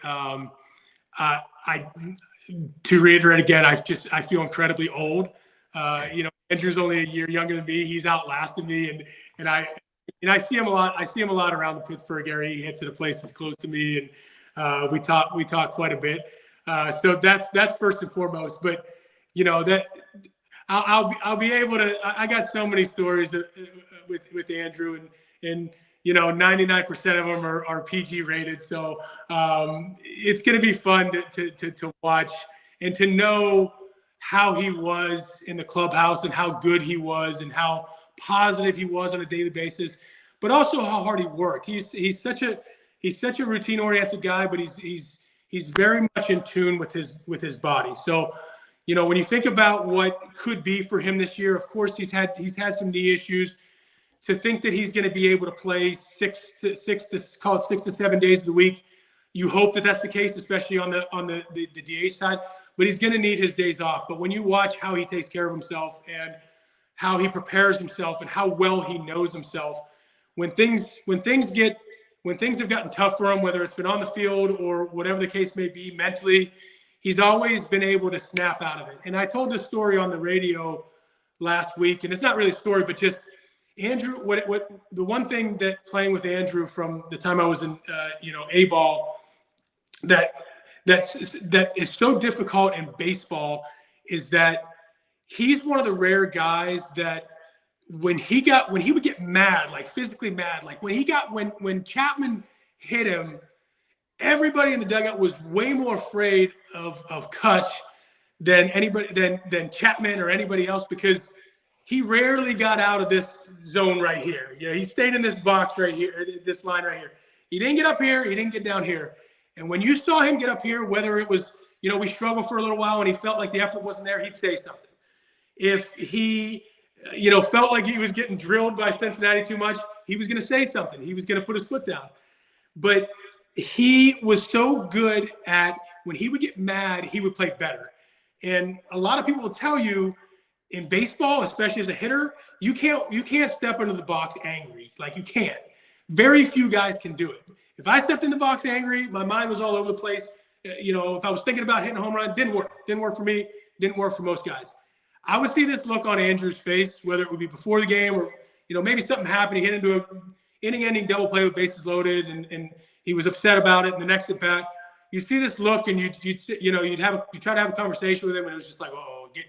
To reiterate again, I feel incredibly old. Andrew's only a year younger than me. He's outlasted me, and I see him a lot. I see him a lot around the Pittsburgh area. He hits at a place that's close to me, and we talk quite a bit. So that's first and foremost. But that I'll be able to. I got so many stories with Andrew, and 99% of them are PG rated. So it's going to be fun to watch and to know how he was in the clubhouse and how good he was and how positive he was on a daily basis, but also how hard he worked. He's such a routine oriented guy, but he's very much in tune with his body. So, when you think about what could be for him this year, of course he's had some knee issues. To think that he's going to be able to play 6 to 7 days of the week, you hope that that's the case, especially on the DH side. But he's going to need his days off. But when you watch how he takes care of himself and how he prepares himself and how well he knows himself, when things have gotten tough for him, whether it's been on the field or whatever the case may be mentally, he's always been able to snap out of it. And I told this story on the radio last week, and it's not really a story, but just Andrew, what the one thing that playing with Andrew from the time I was in, A-ball, that is so difficult in baseball is that he's one of the rare guys that when he would get mad, like physically mad, like when Chapman hit him, everybody in the dugout was way more afraid of Cutch than Chapman or anybody else, because he rarely got out of this zone right here. He stayed in this box right here, this line right here. He didn't get up here. He didn't get down here. And when you saw him get up here, whether it was, we struggled for a little while and he felt like the effort wasn't there, he'd say something. If he, felt like he was getting drilled by Cincinnati too much, he was going to say something. He was going to put his foot down. But he was so good at, when he would get mad, he would play better. And a lot of people will tell you, in baseball, especially as a hitter, you can't step into the box angry. Like, you can't. Very few guys can do it. If I stepped in the box angry, my mind was all over the place. If I was thinking about hitting a home run, it didn't work. Didn't work for me. Didn't work for most guys. I would see this look on Andrew's face, whether it would be before the game or, maybe something happened. He hit into an inning-ending double play with bases loaded, and he was upset about it. And the next at bat, you see this look, and you'd try to have a conversation with him, and it was just like,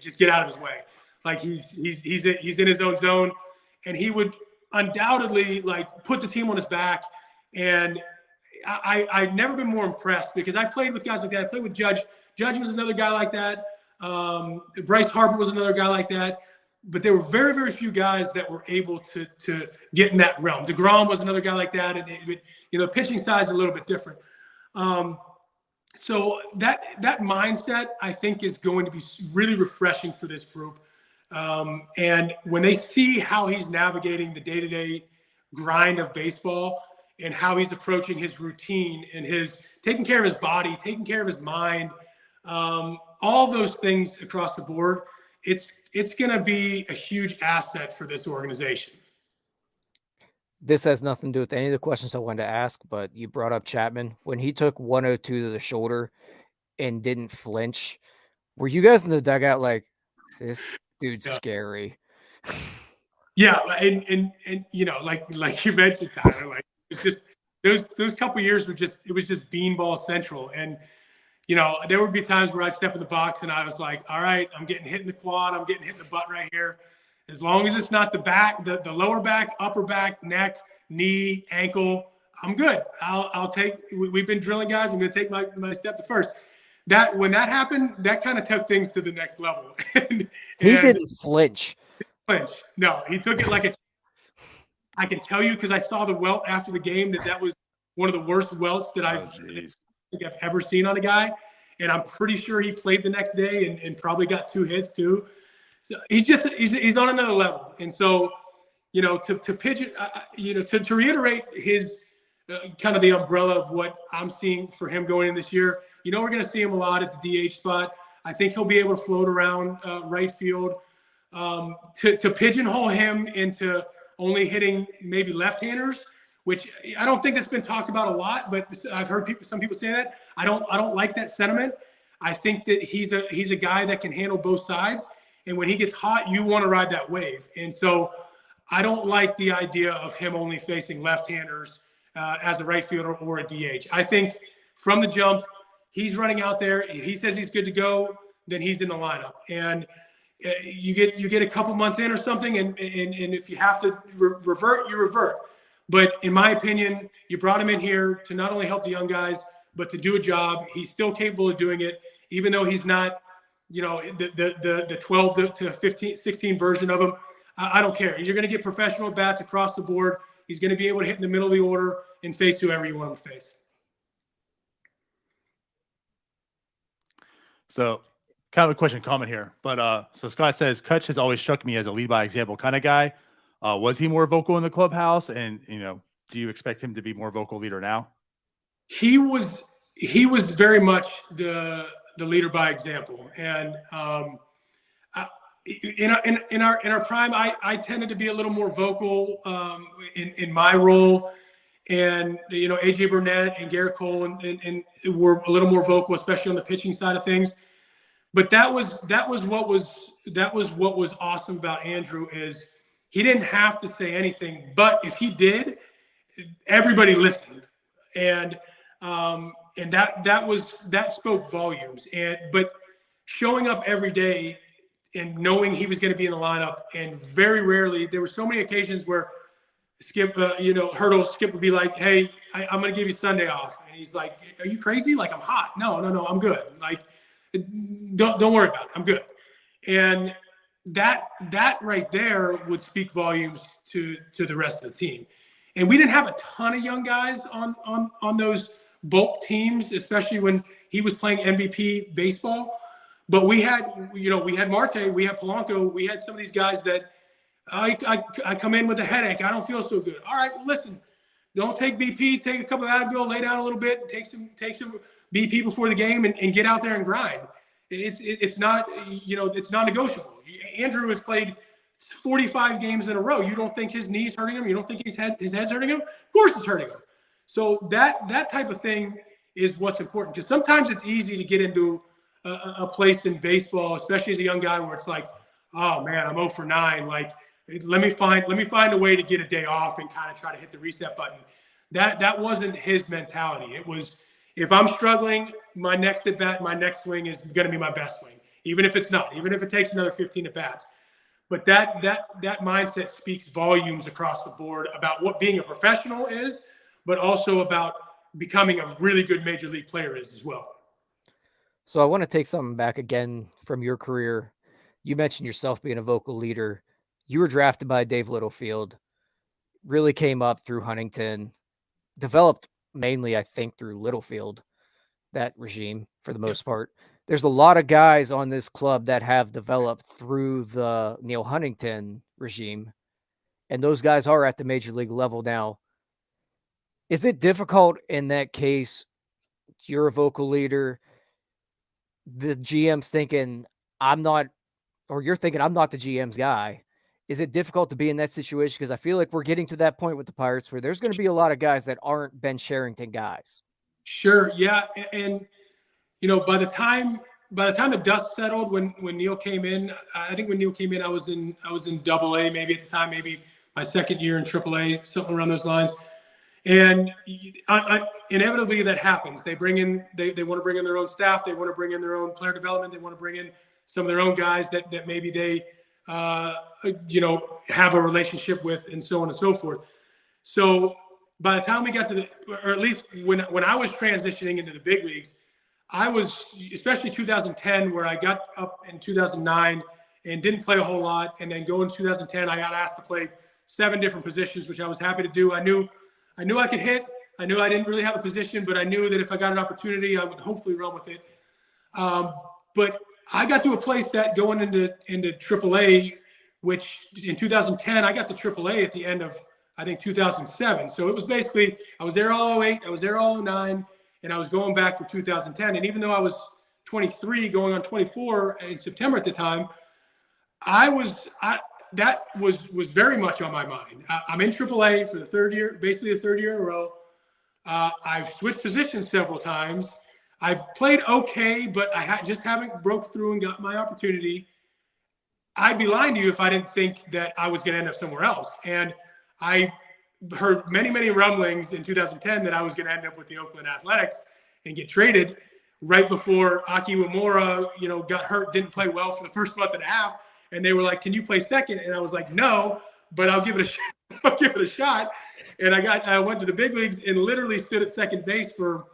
just get out of his way. Like he's in his own zone, and he would undoubtedly like put the team on his back. And I've never been more impressed, because I played with guys like that. I played with Judge. Judge was another guy like that. Bryce Harper was another guy like that. But there were very, very few guys that were able to get in that realm. DeGrom was another guy like that. And the pitching side's a little bit different. So that mindset, I think, is going to be really refreshing for this group. And when they see how he's navigating the day-to-day grind of baseball and how he's approaching his routine and his taking care of his body, taking care of his mind, all those things across the board, it's going to be a huge asset for this organization. This has nothing to do with any of the questions I wanted to ask, but you brought up Chapman. When he took 102 to the shoulder and didn't flinch, were you guys in the dugout like, this dude's scary? Yeah, and like you mentioned, Tyler, like it's just those couple of years it was just beanball central. And there would be times where I'd step in the box and I was like, all right, I'm getting hit in the quad, I'm getting hit in the butt right here. As long as it's not the back, the lower back, upper back, neck, knee, ankle, I'm good. I'll take. We've been drilling guys. I'm going to take my step to first. When that happened, that kind of took things to the next level. and he didn't flinch. No, he took it like a. I can tell you, because I saw the welt after the game, that was one of the worst welts that I think I've ever seen on a guy. and I'm pretty sure he played the next day and probably got 2 hits too. So he's on another level. And so, to reiterate his kind of the umbrella of what I'm seeing for him going in this year, we're going to see him a lot at the DH spot. I think he'll be able to float around right field. To pigeonhole him into only hitting maybe left-handers, which I don't think that's been talked about a lot, but I've heard some people say that. I don't like that sentiment. I think that he's a guy that can handle both sides, and when he gets hot, you want to ride that wave. And so I don't like the idea of him only facing left-handers as a right fielder or a DH. I think from the jump, he's running out there. If he says he's good to go, then he's in the lineup. And you get a couple months in or something, and if you have to revert, you revert. But in my opinion, you brought him in here to not only help the young guys, but to do a job. He's still capable of doing it, even though he's not, the 12 to 15, 16 version of him. I don't care. You're going to get professional bats across the board. He's going to be able to hit in the middle of the order and face whoever you want him to face. So kind of a question comment here, but so Scott says Cutch has always struck me as a lead by example kind of guy. Was he more vocal in the clubhouse, and do you expect him to be more vocal leader now? He was very much the leader by example, and in our prime, I tended to be a little more vocal in my role, and AJ Burnett and Garrett Cole and were a little more vocal, especially on the pitching side of things. But that was what was awesome about Andrew is he didn't have to say anything, but if he did, everybody listened, and that spoke volumes. But showing up every day and knowing he was going to be in the lineup, and very rarely there were so many occasions where Skip would be like, "Hey, I'm going to give you Sunday off," and he's like, "Are you crazy? Like, I'm hot. No, I'm good. Like, don't worry about it. I'm good." And that right there would speak volumes to the rest of the team. And we didn't have a ton of young guys on those bulk teams, especially when he was playing MVP baseball. But we had Marte, we had Polanco, we had some of these guys that I come in with a headache. I don't feel so good. All right, well, listen, don't take BP, take a couple of Advil, lay down a little bit, take some BP before the game and get out there and grind. It's not, it's non-negotiable. Andrew has played 45 games in a row. You don't think his knee's hurting him? You don't think his head's hurting him? Of course it's hurting him. So that type of thing is what's important, because sometimes it's easy to get into a place in baseball, especially as a young guy, where it's like, oh man, I'm 0 for 9. Like, let me find a way to get a day off and kind of try to hit the reset button. That wasn't his mentality. It was, if I'm struggling, my next at bat, my next swing is going to be my best swing, even if it's not, even if it takes another 15 at bats. But that mindset speaks volumes across the board about what being a professional is, but also about becoming a really good major league player is as well. So I want to take something back again from your career. You mentioned yourself being a vocal leader. You were drafted by Dave Littlefield, really came up through Huntington, developed mainly, I think, through Littlefield, that regime for the most part. There's a lot of guys on this club that have developed through the Neil Huntington regime, and those guys are at the major league level now. Is it difficult in that case? You're a vocal leader. The GM's thinking, you're thinking, I'm not the GM's guy. Is it difficult to be in that situation? Because I feel like we're getting to that point with the Pirates where there's going to be a lot of guys that aren't Ben Sherrington guys. Sure. Yeah. And, by the time the dust settled, when Neil came in, I think when Neil came in, I was in AA maybe at the time, maybe my second year in AAA, something around those lines. And inevitably that happens. They bring in, they want to bring in their own staff. They want to bring in their own player development. They want to bring in some of their own guys that maybe they, have a relationship with, and so on and so forth. So by the time we got to or at least when I was transitioning into the big leagues, I was, especially 2010, where I got up in 2009 and didn't play a whole lot. And then going to 2010, I got asked to play 7 different positions, which I was happy to do. I knew I could hit. I knew I didn't really have a position, but I knew that if I got an opportunity, I would hopefully run with it. But I got to a place that going into AAA, which in 2010, I got to AAA at the end of, I think, 2007. So it was basically, I was there all 2008, I was there all 2009, and I was going back for 2010. And even though I was 23 going on 24 in September at the time, that was very much on my mind. I'm in AAA for the third year, basically the third year in a row. I've switched positions several times. I've played okay, but I just haven't broke through and got my opportunity. I'd be lying to you if I didn't think that I was going to end up somewhere else. And I heard many, many rumblings in 2010 that I was going to end up with the Oakland Athletics and get traded right before Aki Wamora, got hurt, didn't play well for the first month and a half. And they were like, "Can you play second?" And I was like, "No, but I'll give it a shot." I'll give it a shot. And I went to the big leagues and literally stood at second base for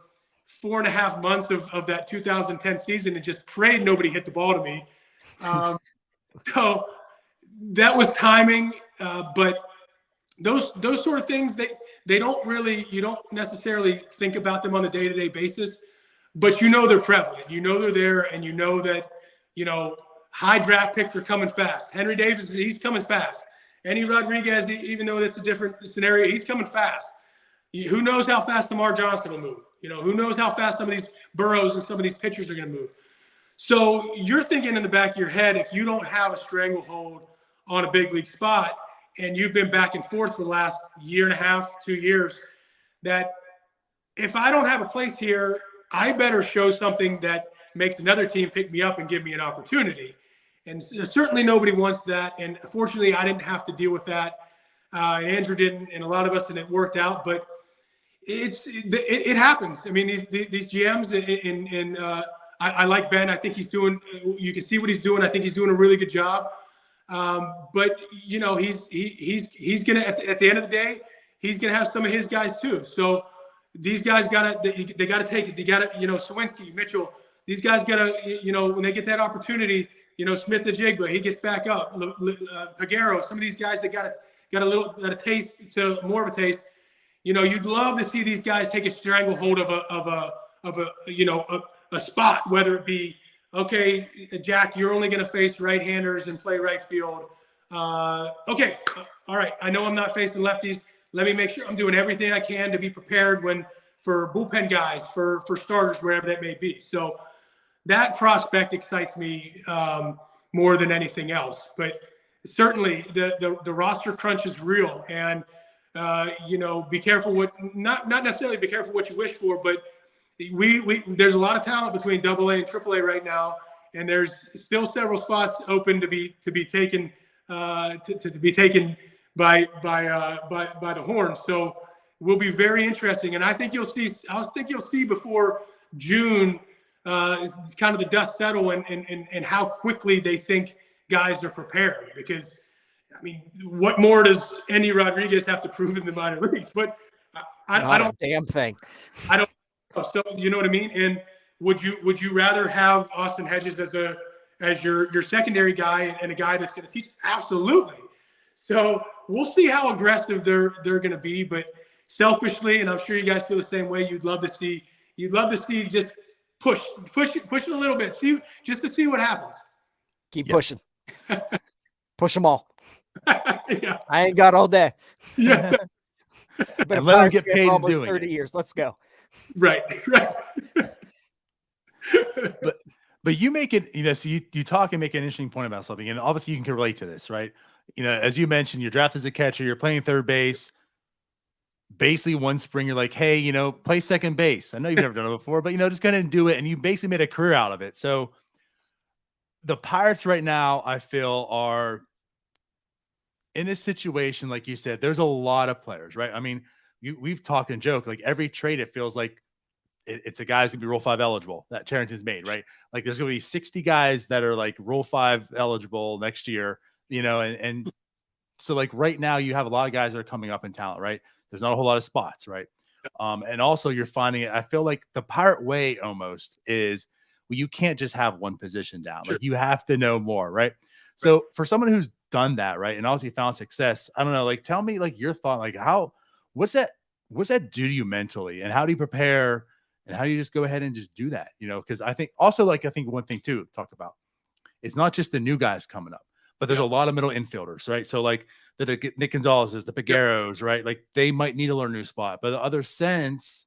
4.5 months of that 2010 season and just prayed nobody hit the ball to me. So that was timing. But those sort of things, they don't really, you don't necessarily think about them on a day-to-day basis, but they're prevalent. They're there, and that, high draft picks are coming fast. Henry Davis, he's coming fast. Eddie Rodriguez, even though that's a different scenario, he's coming fast. Who knows how fast Lamar Johnson will move? Who knows how fast some of these Burrows and some of these pitchers are going to move? So you're thinking in the back of your head, if you don't have a stranglehold on a big league spot and you've been back and forth for the last year and a half, 2 years, that if I don't have a place here, I better show something that makes another team pick me up and give me an opportunity. And certainly nobody wants that. And fortunately, I didn't have to deal with that. And Andrew didn't, and a lot of us, and it worked out. But it happens. I mean, these GMs, and I like Ben. I think he's doing. You can see what he's doing. I think he's doing a really good job. But he's gonna at the end of the day, he's gonna have some of his guys too. So these guys gotta take it. They gotta Sawinski, Mitchell. These guys gotta when they get that opportunity. Smith Najigba, he gets back up. Pagero, some of these guys that got a taste to more of a taste. You'd love to see these guys take a stranglehold of a spot, whether it be, okay, Jack, you're only going to face right-handers and play right field. Okay, all right. I know I'm not facing lefties. Let me make sure I'm doing everything I can to be prepared for bullpen guys, for starters, wherever that may be. So that prospect excites me more than anything else. But certainly the roster crunch is real, and be careful not necessarily be careful what you wish for, but there's a lot of talent between AA and AAA right now, and there's still several spots open to be taken to be taken by the horn. So will be very interesting, and I think you'll see before June. It's kind of the dust settle and how quickly they think guys are prepared, because I mean, what more does Andy Rodriguez have to prove in the minor leagues? But I don't damn thing. I don't. So you know what I mean? And would you rather have Austin Hedges as your secondary guy and a guy that's going to teach? Absolutely. So we'll see how aggressive they're going to be. But selfishly, and I'm sure you guys feel the same way, you'd love to see just push it a little bit, just to see what happens. Keep pushing. Push them all. Yeah. I ain't got all day. Yeah. And let them get paid for in almost doing 30 it. years. Let's go. Right. But you make it, so you talk and make an interesting point about something, and obviously you can relate to this, right? As you mentioned, you're drafted as a catcher, you're playing third base. Basically, one spring you're like, hey, play second base. I know you've never done it before, but just go ahead and do it, and you basically made a career out of it. So the Pirates right now, I feel, are in this situation, like you said. There's a lot of players, right? I mean, we've talked and joked, like every trade, it feels like it's a guy's gonna be Rule 5 eligible that Charrington's made, right? Like there's gonna be 60 guys that are like Rule 5 eligible next year, and so like right now you have a lot of guys that are coming up in talent, right? There's not a whole lot of spots, right? And also you're finding it. I feel like the Pirate way almost is, well, you can't just have one position down. Sure. Like you have to know more, right? So for someone who's done that, right, and obviously found success, I don't know, like tell me like your thought, like what's that do to you mentally, and how do you prepare And how do you just go ahead and just do that? Because I think also, I think one thing too, talk about, it's not just the new guys coming up, but there's a lot of middle infielders, right? So like the Nick Gonzalez's, the Pegueros, right? Like they might need to learn a new spot. But in the other sense,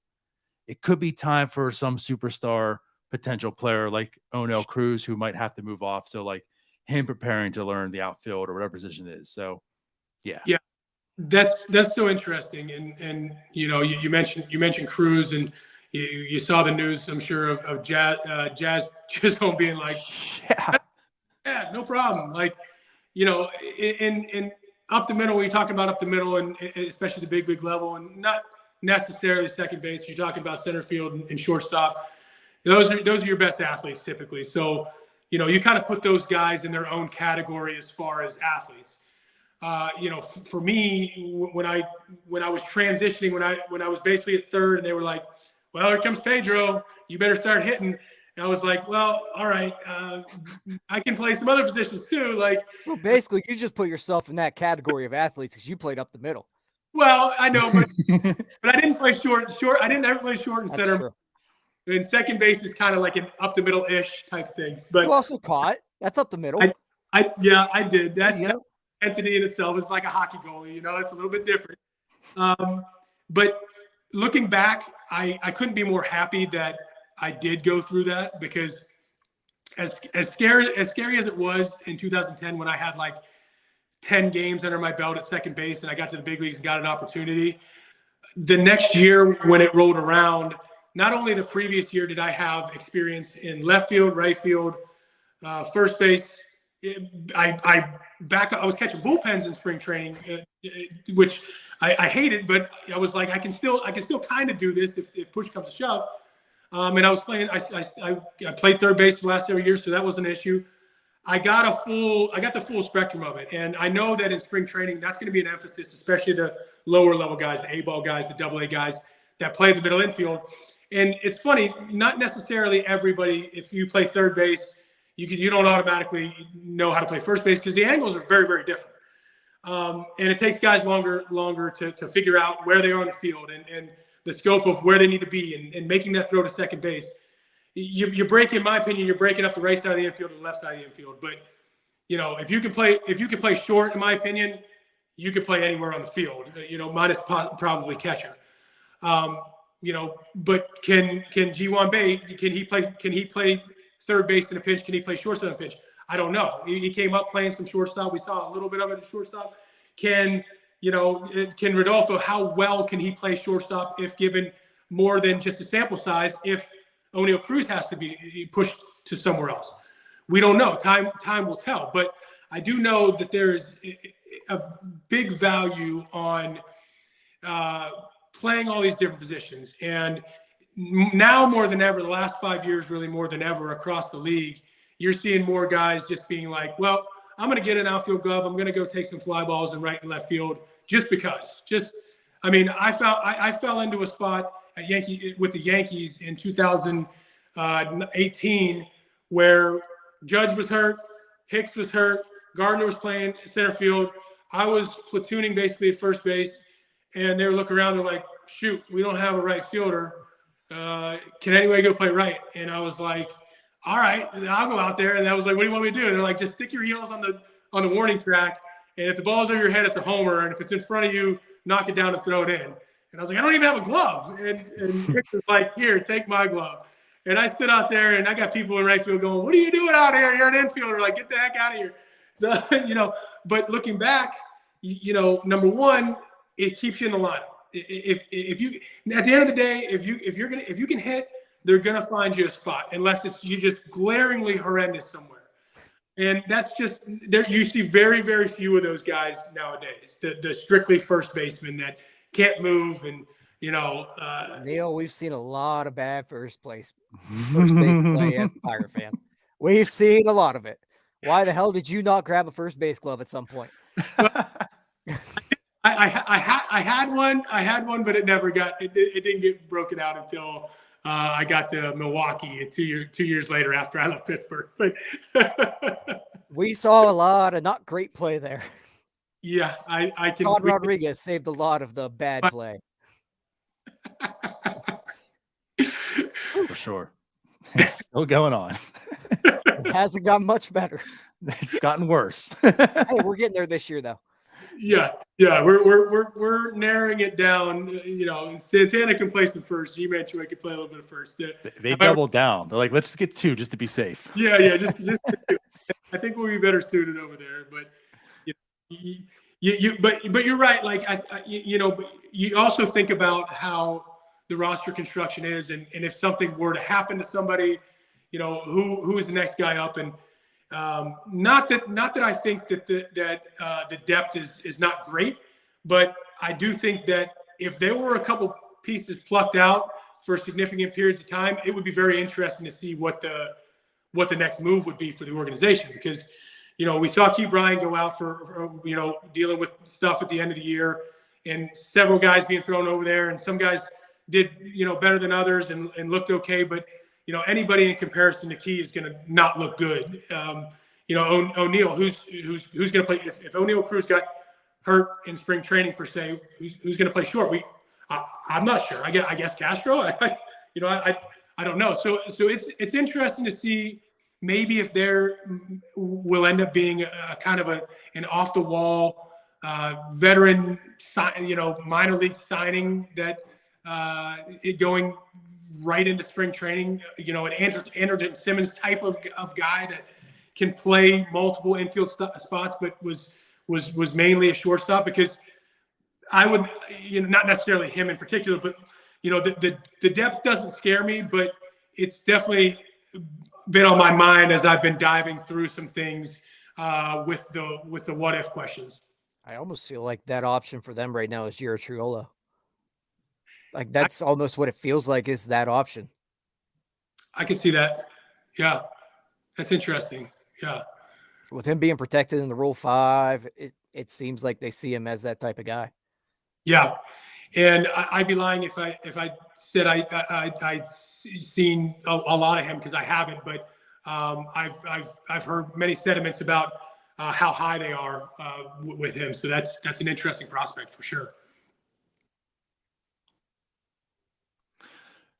it could be time for some superstar potential player like Onel Cruz, who might have to move off. So like him preparing to learn the outfield or whatever position it is. So yeah. That's so interesting. And you mentioned Cruz, and you saw the news, I'm sure, of Jazz Chisholm being like, yeah, no problem. Like, in up the middle, when you're talking about up the middle, and especially the big league level, and not necessarily second base, you're talking about center field and shortstop. Those are your best athletes typically. So, you kind of put those guys in their own category as far as athletes. For me, when I was transitioning, when I was basically at third, and they were like, "Well, here comes Pedro. You better start hitting." And I was like, "Well, all right. I can play some other positions too." Like, well, basically, you just put yourself in that category of athletes because you played up the middle. Well, I know, but I didn't play short. I didn't ever play short and That's center. true. And second base is kind of like an up the middle ish type of things. But you also caught. That's up the middle. I did. That's entity in itself. It's like a hockey goalie. It's a little bit different. But looking back, I couldn't be more happy that I did go through that, because as scary as it was in 2010, when I had like 10 games under my belt at second base and I got to the big leagues and got an opportunity, the next year when it rolled around, not only the previous year did I have experience in left field, right field, first base. I was catching bullpens in spring training, which I hated, but I was like, I can still kind of do this if push comes to shove. And I was playing. I played third base for the last several years, so that wasn't an issue. I got the full spectrum of it, and I know that in spring training that's going to be an emphasis, especially the lower level guys, the A-ball guys, the AA guys that play the middle infield. And it's funny, not necessarily everybody. If you play third base, you don't automatically know how to play first base, because the angles are very, very different. And it takes guys longer to figure out where they are on the field and the scope of where they need to be and making that throw to second base. You're breaking, in my opinion, you're breaking up the right side of the infield and the left side of the infield. But if you can play short, in my opinion, you can play anywhere on the field. Minus probably catcher. But can Ji-Hwan Bae, can he play third base in a pinch? Can he play shortstop in a pinch? I don't know. He came up playing some shortstop. We saw a little bit of it at shortstop. Can Rodolfo, how well can he play shortstop if given more than just a sample size, if Onel Cruz has to be pushed to somewhere else? We don't know. Time will tell. But I do know that there's a big value on playing all these different positions. And now more than ever, the last 5 years, really more than ever across the league, you're seeing more guys just being like, well, I'm going to get an outfield glove. I'm going to go take some fly balls in right and left field just because. I fell into a spot at with the Yankees in 2018 where Judge was hurt, Hicks was hurt, Gardner was playing center field. I was platooning basically at first base, and they were looking around. They're like, shoot, we don't have a right fielder. Can anybody go play right? And I was like, all right, I'll go out there. And I was like, what do you want me to do? And they're like, just stick your heels on the warning track. And if the ball's over your head, it's a homer. And if it's in front of you, knock it down and throw it in. And I was like, I don't even have a glove. And Rick was like, here, take my glove. And I stood out there, and I got people in right field going, what are you doing out here? You're an infielder. Like, get the heck out of here. So, but looking back, number one, it keeps you in the lineup. If you, at the end of the day, if you can hit, they're going to find you a spot, unless you just glaringly horrendous somewhere. And that's just there. You see very, very few of those guys nowadays. The strictly first baseman that can't move, and Neil, we've seen a lot of bad first base play as a Pirate fan. We've seen a lot of it. Why the hell did you not grab a first base glove at some point? I had one, but it never got. It didn't get broken out until I got to Milwaukee 2 years later after I left Pittsburgh. But we saw a lot of not great play there. Yeah, I can. Todd Rodriguez saved a lot of the bad play. for sure. It's still going on. It hasn't gotten much better. It's gotten worse. Hey, we're getting there this year, though. Yeah, we're narrowing it down. You know, Santana can play some first. G-Man Choi can play a little bit of first. They doubled down. They're like, let's get 2 just to be safe. Yeah, just I think we'll be better suited over there. But but you're right. Like you know, you also think about how the roster construction is, and if something were to happen to somebody, you know, who is the next guy up? And not that I think that the depth is not great, but I do think that if there were a couple pieces plucked out for significant periods of time, it would be very interesting to see what the next move would be for the organization. Because, you know, we saw Key Bryan go out for you know, dealing with stuff at the end of the year, and several guys being thrown over there, and some guys did, you know, better than others and looked okay, but you know, anybody in comparison to Key is going to not look good. You know, O'Neal, who's going to play? If O'Neal Cruz got hurt in spring training per se, who's going to play short? I'm not sure. I guess Castro. I don't know. So it's interesting to see maybe if there will end up being a kind of an off the wall veteran, you know, minor league signing that it going right into spring training, you know, an Andrelton Simmons type of guy that can play multiple infield spots, but was mainly a shortstop. Because I would, you know, not necessarily him in particular, but you know, the depth doesn't scare me, but it's definitely been on my mind as I've been diving through some things with the what if questions. I almost feel like that option for them right now is Giro Triola. Like that's almost what it feels like is that option. I can see that. Yeah, that's interesting. Yeah. With him being protected in the Rule 5, it seems like they see him as that type of guy. Yeah, and I'd be lying if I said I'd seen a lot of him, because I haven't. But I've heard many sentiments about how high they are with him. So that's an interesting prospect for sure.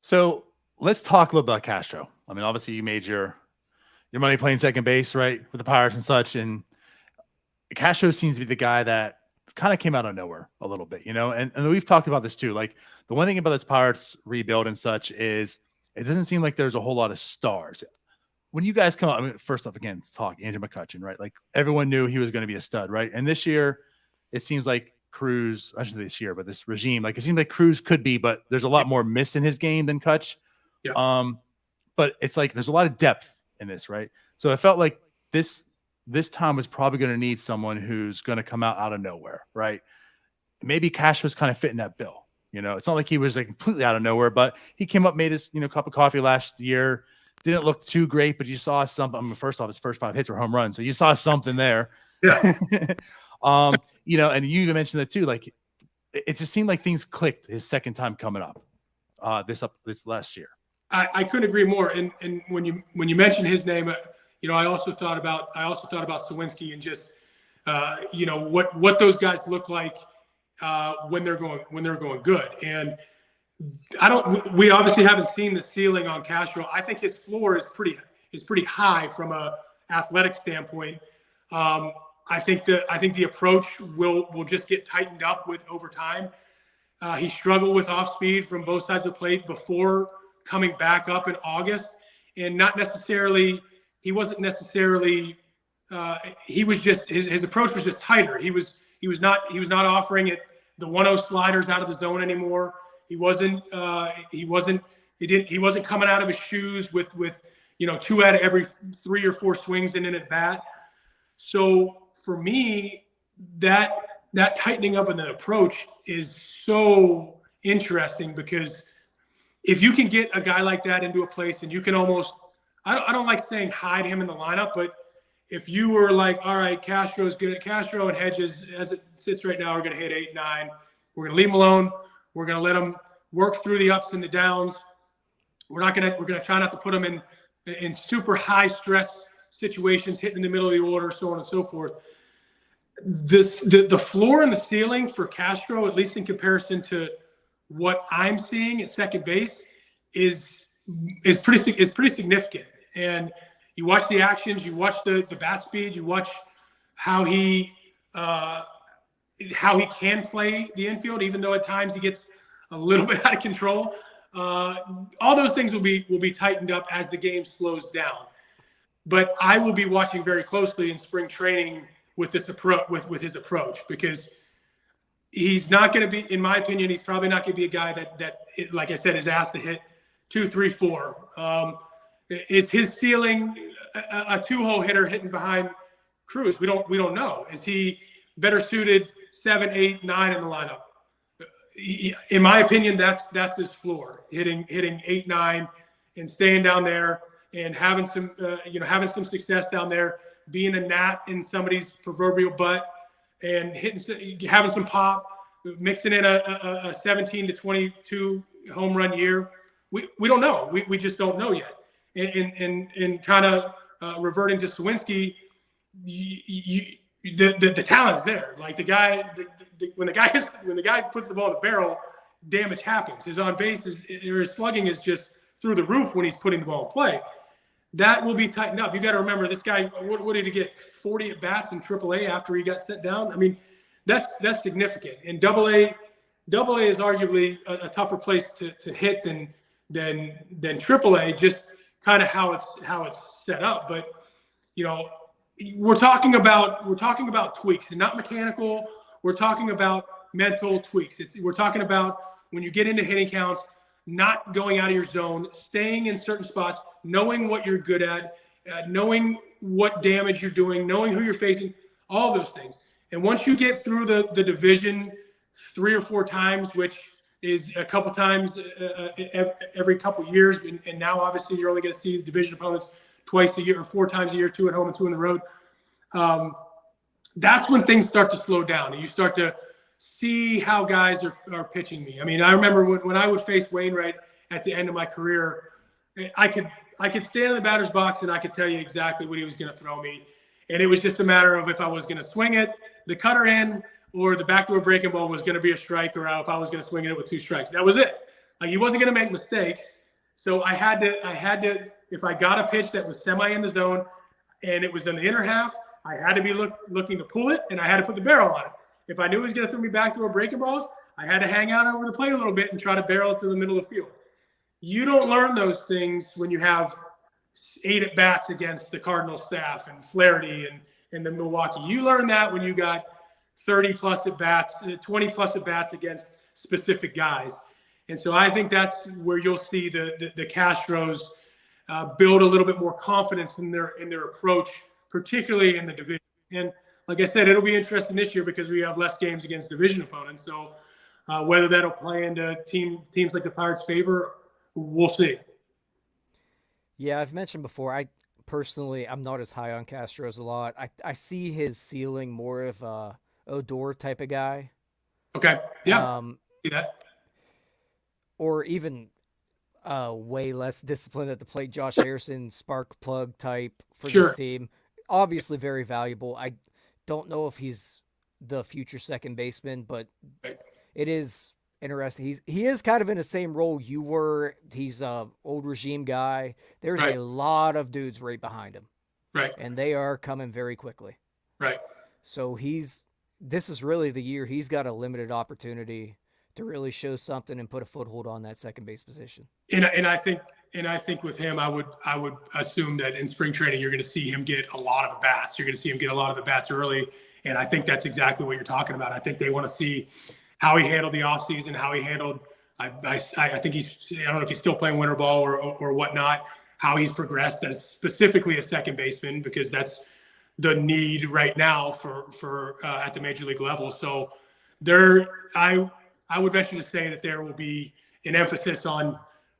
So let's talk a little about Castro. I mean, obviously you made your money playing second base, right, with the Pirates and such. And Castro seems to be the guy that kind of came out of nowhere a little bit, you know, and we've talked about this too. Like the one thing about this Pirates rebuild and such is it doesn't seem like there's a whole lot of stars. When you guys come up, I mean, first off, again, talk Andrew McCutchen, right? Like everyone knew he was going to be a stud, right? And this year, it seems like Cruz, I shouldn't say this year, but this regime, like it seems like Cruz could be, but there's a lot more miss in his game than Cutch. Yeah. But it's like there's a lot of depth in this, right? So I felt like this time was probably going to need someone who's going to come out of nowhere, right? Maybe Castro's kind of fitting that bill. You know, it's not like he was like completely out of nowhere, but he came up, made his, you know, cup of coffee last year. Didn't look too great, but you saw something. I mean, first off, his first 5 hits were home runs, so you saw something there. Yeah. You know, and you even mentioned that too. Like, it just seemed like things clicked his second time coming up. This last year. I couldn't agree more. And when you mentioned his name, you know, I also thought about Sawinski and just you know, what those guys look like when they're going good. And we obviously haven't seen the ceiling on Castro. I think his floor is pretty high from a athletic standpoint. I think the approach will just get tightened up with over time. He struggled with off speed from both sides of the plate before coming back up in August, and he wasn't necessarily he was just his approach was just tighter. He was not offering it the 1-0 sliders out of the zone anymore. He wasn't coming out of his shoes with you know 2 out of every 3 or 4 swings in an at bat. So for me, that tightening up in the approach is so interesting, because if you can get a guy like that into a place and you can almost, I don't like saying hide him in the lineup, but if you were like, all right, Castro and Hedges, as it sits right now, are going to hit 8, 9. We're going to leave him alone. We're going to let him work through the ups and the downs. We're going to try not to put him in super high stress situations, hitting in the middle of the order, so on and so forth. The floor and the ceiling for Castro, at least in comparison to what I'm seeing at second base, is is pretty significant. And you watch the actions, you watch the bat speed, you watch how he can play the infield, even though at times he gets a little bit out of control. All those things will be tightened up as the game slows down. But I will be watching very closely in spring training with this approach, with his approach, because he's not going to be, in my opinion, he's probably not going to be a guy that, like I said, is asked to hit 2, 3, 4. Is his ceiling a 2-hole hitter hitting behind Cruz? We don't know. Is he better suited 7, 8, 9 in the lineup? In my opinion, that's his floor. Hitting 8, 9, and staying down there and having some success down there, being a gnat in somebody's proverbial butt, and having some pop, mixing in a 17 to 22 home run year. We don't know. We just don't know yet. And kind of reverting to Sawinski, the talent is there. Like the guy, when the guy puts the ball in the barrel, damage happens. His on base his slugging is just through the roof when he's putting the ball in play. That will be tightened up. You got to remember, this guy, what did he get? 40 at bats in AAA after he got set down. I mean, that's significant. And AA is arguably a tougher place to hit than AAA, just kind of how it's set up. But we're talking about tweaks, and not mechanical. We're talking about mental tweaks. We're talking about when you get into hitting counts, not going out of your zone, staying in certain spots, knowing what you're good at, knowing what damage you're doing, knowing who you're facing, all those things. And once you get through the division 3 or 4 times, which is a couple times every couple years, and now obviously you're only going to see the division opponents twice a year or 4 times a year, 2 at home and 2 on the road. That's when things start to slow down, and you start to see how guys are pitching me. I mean, I remember when I would face Wainwright at the end of my career, I could stand in the batter's box and I could tell you exactly what he was going to throw me. And it was just a matter of if I was going to swing it, the cutter in, or the backdoor breaking ball was going to be a strike, or if I was going to swing it with 2 strikes. That was it. Like, he wasn't going to make mistakes. So I had to, if I got a pitch that was semi in the zone and it was in the inner half, I had to be looking to pull it, and I had to put the barrel on it. If I knew he was going to throw me backdoor breaking balls, I had to hang out over the plate a little bit and try to barrel it to the middle of the field. You don't learn those things when you have 8 at bats against the Cardinal staff and Flaherty and the Milwaukee. You learn that when you got 30 plus at bats, 20 plus at bats against specific guys. And so I think that's where you'll see the Castros build a little bit more confidence in their approach, particularly in the division. And like I said, it'll be interesting this year because we have less games against division opponents. So whether that'll play into teams like the Pirates' favor, we'll see. Yeah, I've mentioned before, I'm not as high on Castros a lot. I see his ceiling more of a Odor type of guy. Okay. Yeah. See that. Or even way less disciplined at the plate, Josh Harrison, spark plug type for this team. Obviously very valuable. I don't know if he's the future second baseman, but it is interesting. He is kind of in the same role you were. He's a old regime guy. There's a lot of dudes right behind him. Right. And they are coming very quickly. Right. So this is really the year he's got a limited opportunity to really show something and put a foothold on that second base position. And I think with him, I would assume that in spring training you're going to see him get a lot of at bats. You're going to see him get a lot of at bats early, and I think that's exactly what you're talking about. I think they want to see how he handled the offseason, how he handled. I think I don't know if he's still playing winter ball or whatnot. How he's progressed as specifically a second baseman, because that's the need right now for at the major league level. So I would venture to say that there will be an emphasis on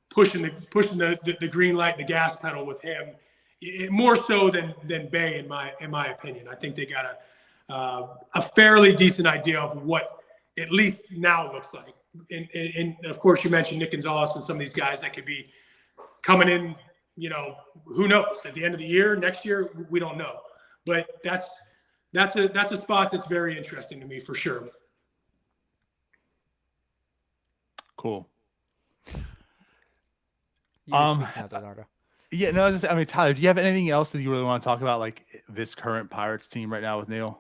pushing the green light, the gas pedal with him, more so than Bay, in my opinion. I think they got a fairly decent idea of what at least now looks like. And of course, you mentioned Nick Gonzalez and some of these guys that could be coming in. Who knows? At the end of the year, next year, we don't know. But that's a spot that's very interesting to me for sure. Cool. You can Um, speak now, Donardo. yeah, no, I mean, Tyler, do you have anything else that you really want to talk about, like this current Pirates team right now with Neil?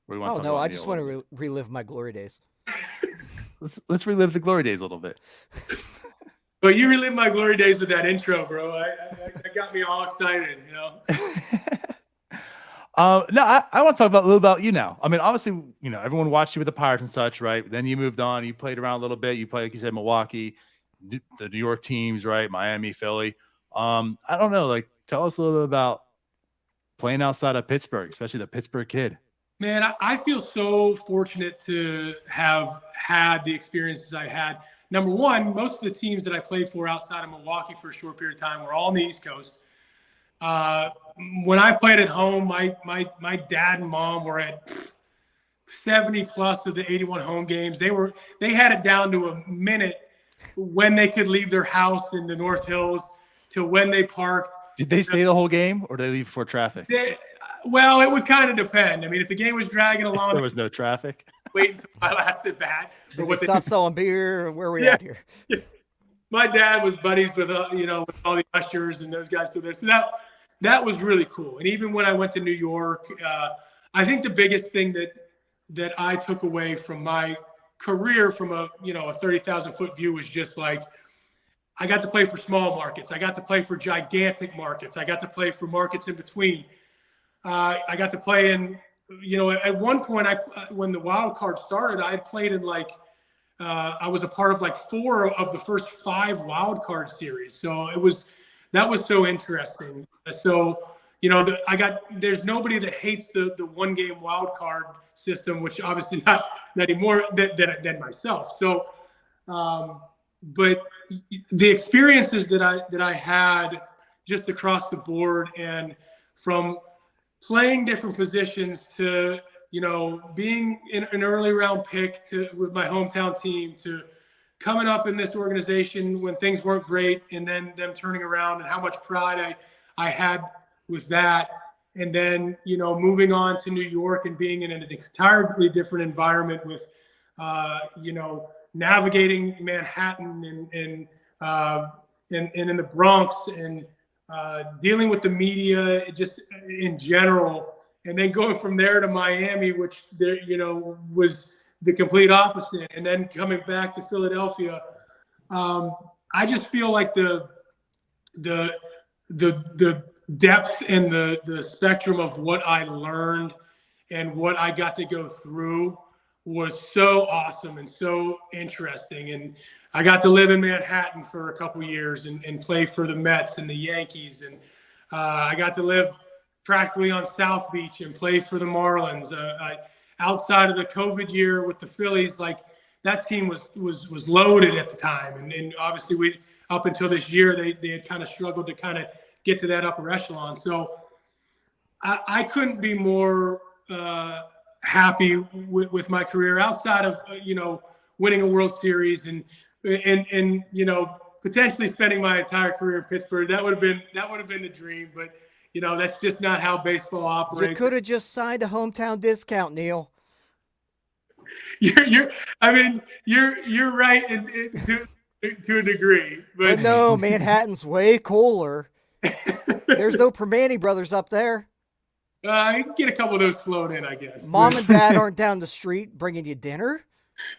Or do you want Oh to talk no, about I Neil just a want little to relive my glory days. bit? Let's relive the glory days a little bit. But you relive my glory days with that intro, bro. That got me all excited, you know. No, I want to talk about a little about you now. I mean, obviously, you know, everyone watched you with the Pirates and such, right? Then you moved on. You played around a little bit. You played, like you said, Milwaukee, the New York teams, right? Miami, Philly. I don't know. Like, tell us a little bit about playing outside of Pittsburgh, especially the Pittsburgh kid. Man, I feel so fortunate to have had the experiences I had. Number one, most of the teams that I played for outside of Milwaukee for a short period of time were all on the East Coast. When I played at home, my dad and mom were at 70 plus of the 81 home games. They had it down to a minute when they could leave their house in the North Hills to when they parked. Did they stay the whole game, or did they leave before traffic? Well, it would kind of depend. I mean, if the game was dragging along, If there was no traffic. Wait until my last at bat. Did they stop selling beer? Where are we at here? Yeah. My dad was buddies with with all the ushers and those guys still there. So that was really cool. And even when I went to New York, I think the biggest thing that I took away from my career from a 30,000 foot view was just like, I got to play for small markets. I got to play for gigantic markets. I got to play for markets in between. I got to play in, at one point, when the wild card started, I had played in I was a part of 4 of the first 5 wild card series. So that was so interesting. So, there's nobody that hates the 1 game wild card system, which obviously not anymore than myself. So, but the experiences that I had just across the board, and from playing different positions to, being in an early round pick with my hometown team, to coming up in this organization when things weren't great, and then them turning around, and how much pride I had with that. And then, moving on to New York and being in an entirely different environment with, navigating Manhattan and in the Bronx, and dealing with the media just in general, and then going from there to Miami, which there, was the complete opposite, and then coming back to Philadelphia. I just feel like the depth and the spectrum of what I learned and what I got to go through was so awesome and so interesting. And I got to live in Manhattan for a couple years and play for the Mets and the Yankees. And I got to live practically on South Beach and play for the Marlins. Outside of the COVID year with the Phillies, that team was loaded at the time. And obviously up until this year, they had kind of struggled to kind of get to that upper echelon. So I couldn't be more happy with my career outside of, winning a World Series and potentially spending my entire career in Pittsburgh. That would have been the dream, but that's just not how baseball operates. You could have just signed a hometown discount, Neil. You're right to a degree, but no, Manhattan's way cooler. There's no Permane brothers up there. I can get a couple of those flown in, I guess. Mom and dad aren't down the street bringing you dinner.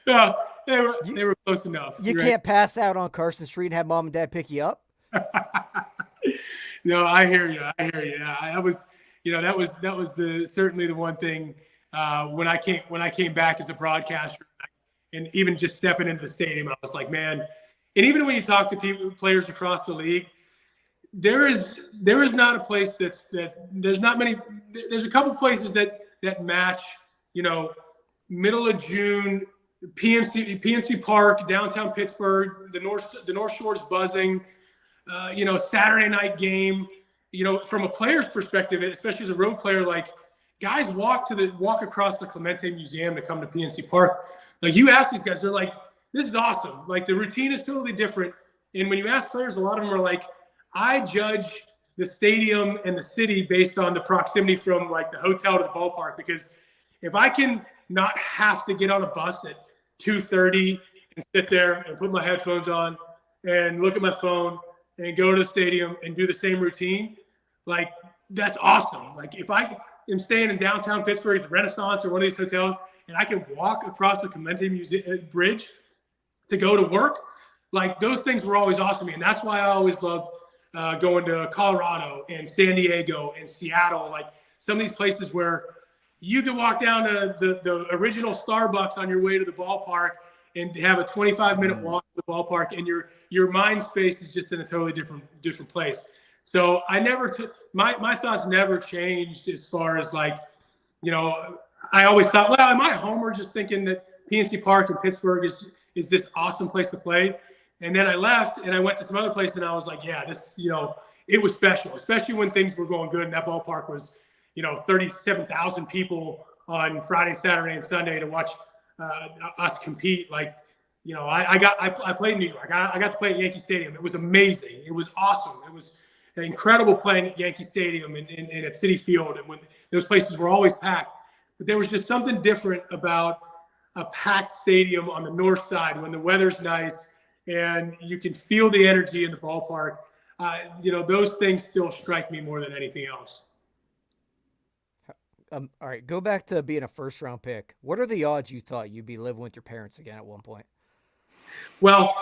No, they were close enough. You can't pass out on Carson Street and have mom and dad pick you up. No, I hear you. I was, that was certainly the one thing when I came back as a broadcaster, and even just stepping into the stadium, I was like, man. And even when you talk to players across the league, there is not a place there's not many. There's a couple places that match, middle of June, PNC Park, downtown Pittsburgh, the North Shore's buzzing. Saturday night game, from a player's perspective, especially as a road player, guys walk across the Clemente Museum to come to PNC Park. You ask these guys, they're like, this is awesome. The routine is totally different. And when you ask players, a lot of them are like, I judge the stadium and the city based on the proximity from the hotel to the ballpark, because if I can not have to get on a bus at 2:30 and sit there and put my headphones on and look at my phone and go to the stadium and do the same routine, like that's awesome. Like if I am staying in downtown Pittsburgh at the Renaissance or one of these hotels and I can walk across the Clemente Bridge to go to work, like those things were always awesome to me. And that's why I always loved going to Colorado and San Diego and Seattle, like some of these places where you could walk down to the original Starbucks on your way to the ballpark and have a 25-minute walk to the ballpark, and your mind space is just in a totally different place. So I never took my thoughts never changed as far as like, you know, I always thought, well, am I a homer just thinking that PNC Park in Pittsburgh is this awesome place to play? And then I left and I went to some other place and I was like, yeah, this, you know, it was special, especially when things were going good and that ballpark was, you know, 37,000 people on Friday, Saturday, and Sunday to watch us compete. Like, you know, I played in New York. I got to play at Yankee Stadium. It was amazing. It was awesome. It was incredible playing at Yankee Stadium and at Citi Field. And when those places were always packed, but there was just something different about a packed stadium on the north side when the weather's nice and you can feel the energy in the ballpark. You know, those things still strike me more than anything else. All right, go back to being a first-round pick. What are the odds you thought you'd be living with your parents again at one point? Well,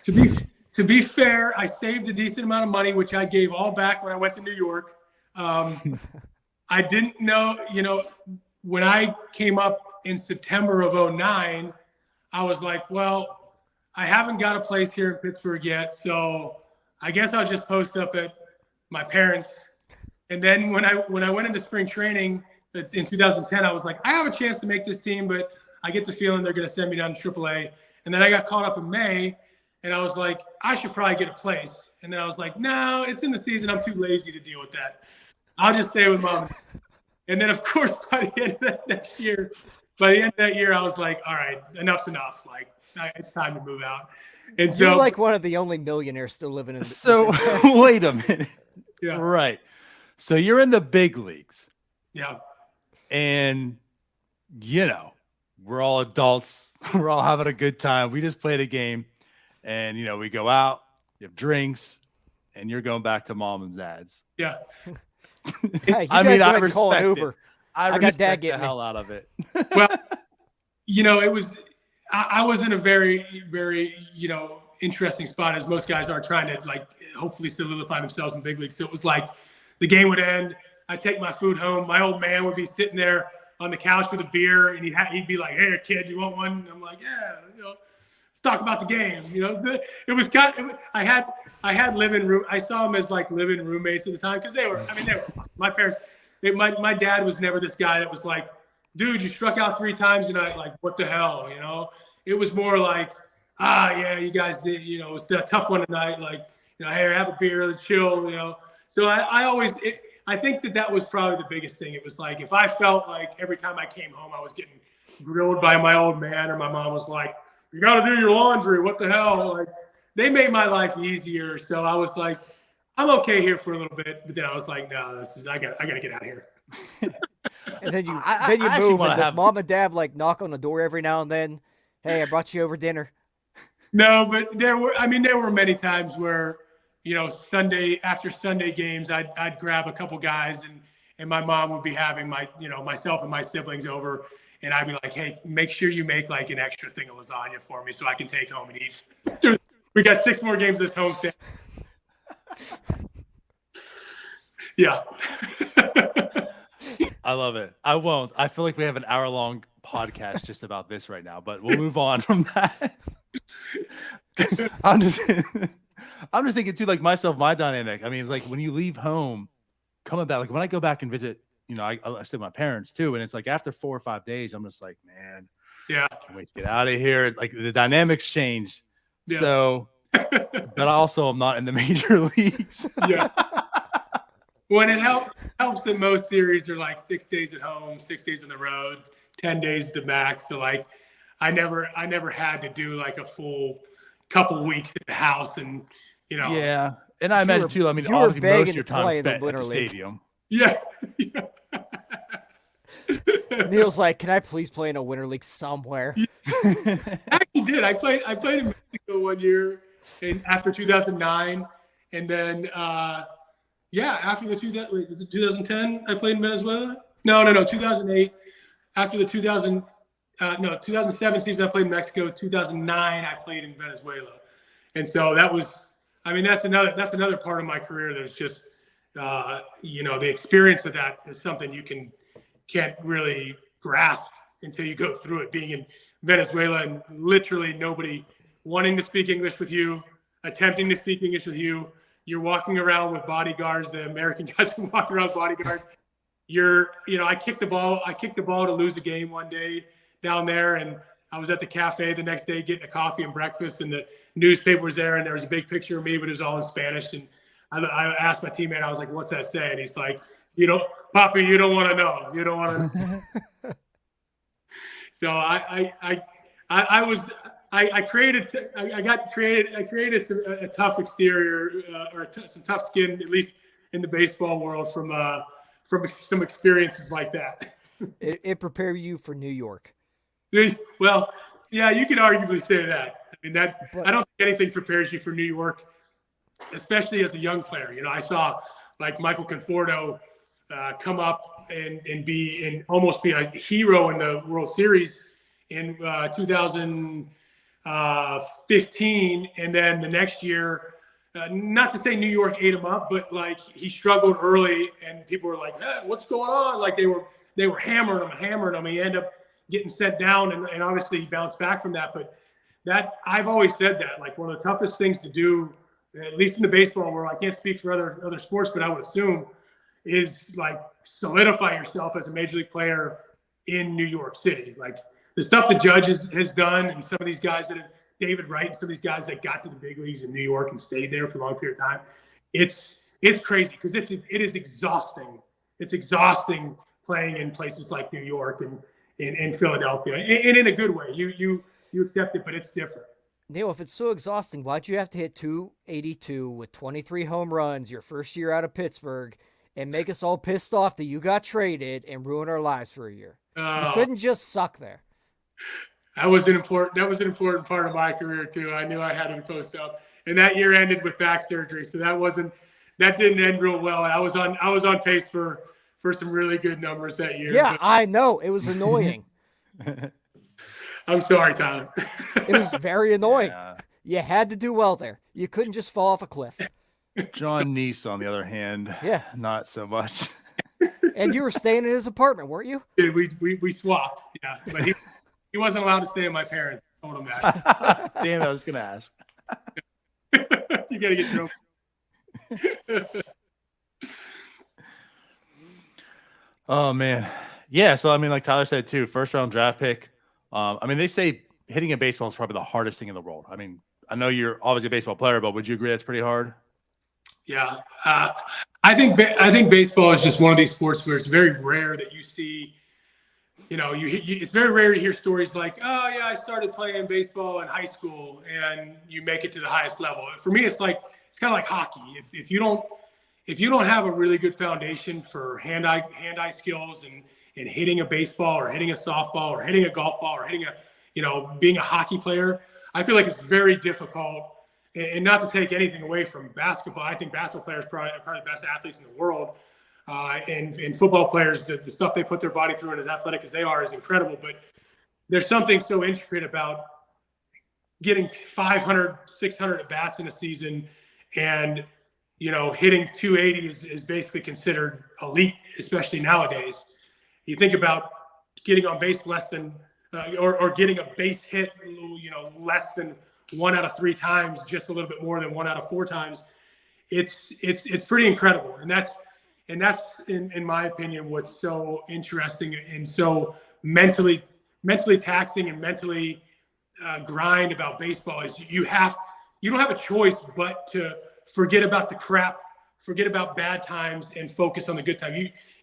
to be fair, I saved a decent amount of money, which I gave all back when I went to New York. I didn't know, you know, when I came up in September of 2009, I was like, well, I haven't got a place here in Pittsburgh yet, so I guess I'll just post up at my parents'. And then when I went into spring training in 2010, I was like, I have a chance to make this team, but I get the feeling they're going to send me down to AAA. And then I got caught up in May, and I was like, I should probably get a place. And then I was like, no, it's in the season. I'm too lazy to deal with that. I'll just stay with mom. And then, of course, by the end of that year, I was like, all right, enough's enough. Like, it's time to move out. And so, you're like one of the only millionaires still living in. So wait a minute. Yeah. Right. So you're in the big leagues. Yeah. And, you know, we're all adults. We're all having a good time. We just played a game and, you know, we go out, you have drinks, and you're going back to mom and dad's. Yeah. Hey, I mean, I respect call an it. Uber. I got dad respect the getting me. hell out of it. Well, you know, I was in a very, very, you know, interesting spot as most guys are trying to like hopefully solidify themselves in big leagues. So it was like the game would end. I'd take my food home. My old man would be sitting there on the couch with a beer and he'd be like, hey, kid, you want one? And I'm like, yeah, you know, let's talk about the game. You know, it was I had living room. I saw them as like living roommates at the time because they were awesome. My parents, my dad was never this guy that was like, dude, you struck out 3 times tonight. Like, what the hell, you know? It was more like, yeah, you guys did, you know, it was a tough one tonight. Like, you know, hey, have a beer, let's chill, you know. So I think that was probably the biggest thing. It was like, if I felt like every time I came home, I was getting grilled by my old man or my mom was like, you got to do your laundry. What the hell? Like, they made my life easier. So I was like, I'm okay here for a little bit. But then I was like, no, I got to get out of here. And then you I move, and does have mom and dad like knock on the door every now and then? Hey, I brought you over dinner. No, but there were many times where, you know, after Sunday games, I'd grab a couple guys and my mom would be having myself and my siblings over, and I'd be like, hey, make sure you make like an extra thing of lasagna for me so I can take home and eat. Dude, we got 6 more games this homestand. Yeah. I love it. I won't. I feel like we have an hour-long podcast just about this right now, but we'll move on from that. I'm just thinking too, like my dynamic. I mean, like when you leave home, coming back, like when I go back and visit, you know, I stay with my parents too. And it's like after 4 or 5 days, I'm just like, man, yeah, I can't wait to get out of here. Like the dynamics changed. Yeah. So, but also I'm not in the major leagues. Yeah. When it helps that most series are like 6 days at home, 6 days on the road, 10 days to max. So like I never had to do like a full couple weeks at the house and, you know. Yeah. And I imagine too, I mean, obviously most of your time is spent at the stadium. Yeah. Neil's like, can I please play in a winter league somewhere? I actually did. I played in Mexico one year. after 2009. And then, after the 2010, I played in Venezuela? No, 2008. After the 2007 season, I played in Mexico. 2009, I played in Venezuela. And so that's another part of my career. There's just, the experience of that is something you can't really grasp until you go through it. Being in Venezuela and literally nobody wanting to speak English with you, attempting to speak English with you. You're walking around with bodyguards. The American guys can walk around with bodyguards. I kicked the ball to lose the game one day down there, and I was at the cafe the next day getting a coffee and breakfast, and the newspaper was there, and there was a big picture of me, but it was all in Spanish. And I asked my teammate, I was like, "What's that say?" And he's like, "Papi, you don't want to know. You don't want to." So I created a tough exterior or some tough skin, at least in the baseball world, from some experiences like that. It prepared you for New York. Well, yeah, you could arguably say that. I mean, I don't think anything prepares you for New York, especially as a young player. I saw like Michael Conforto come up and almost be a hero in the World Series in 2015, and then the next year, not to say New York ate him up, but like he struggled early, and people were like, "What's going on?" Like they were hammering him. He ended up getting sent down, and obviously he bounced back from that. But that I've always said that like one of the toughest things to do, at least in the baseball world, I can't speak for other sports, but I would assume, is like solidify yourself as a major league player in New York City. Like the stuff the Judge has done, and some of these guys David Wright, and some of these guys that got to the big leagues in New York and stayed there for a long period of time. It's crazy because it is exhausting. It's exhausting playing in places like New York and in Philadelphia, and in a good way. You accept it, but it's different. Neil, if it's so exhausting, why'd you have to hit 282 with 23 home runs your first year out of Pittsburgh and make us all pissed off that you got traded and ruin our lives for a year? You couldn't just suck there. That was an important part of my career too. I knew I had to post up, and that year ended with back surgery, so that didn't end real well. And I was on pace for some really good numbers that year. Yeah, I know. It was annoying. I'm sorry, Tyler. It was very annoying. Yeah. You had to do well there. You couldn't just fall off a cliff. John Neese, on the other hand, not so much. And you were staying in his apartment, weren't you? Yeah, we swapped. Yeah, but he wasn't allowed to stay with my parents. I told him that. Damn, I was gonna ask. You gotta get your own. Oh man, yeah. So I mean, like Tyler said too, first round draft pick. They say hitting a baseball is probably the hardest thing in the world. I mean, I know you're obviously a baseball player, but would you agree that's pretty hard? Yeah, I think baseball is just one of these sports where it's very rare that you see. It's very rare to hear stories like, "Oh yeah, I started playing baseball in high school," and you make it to the highest level. For me, it's kind of like hockey. If you don't have a really good foundation for hand-eye skills and hitting a baseball or hitting a softball or hitting a golf ball or hitting being a hockey player, I feel like it's very difficult. And not to take anything away from basketball, I think basketball players are probably the best athletes in the world. And football players, the stuff they put their body through and as athletic as they are is incredible. But there's something so intricate about getting 500, 600 at bats in a season, and hitting 280 is basically considered elite, especially nowadays. You think about getting on base less than, or getting a base hit, less than 1 out of 3 times, just a little bit more than 1 out of 4 times. It's pretty incredible, and that's in my opinion what's so interesting and so mentally taxing and mentally grind about baseball is you don't have a choice but to forget about the crap, forget about bad times, and focus on the good time.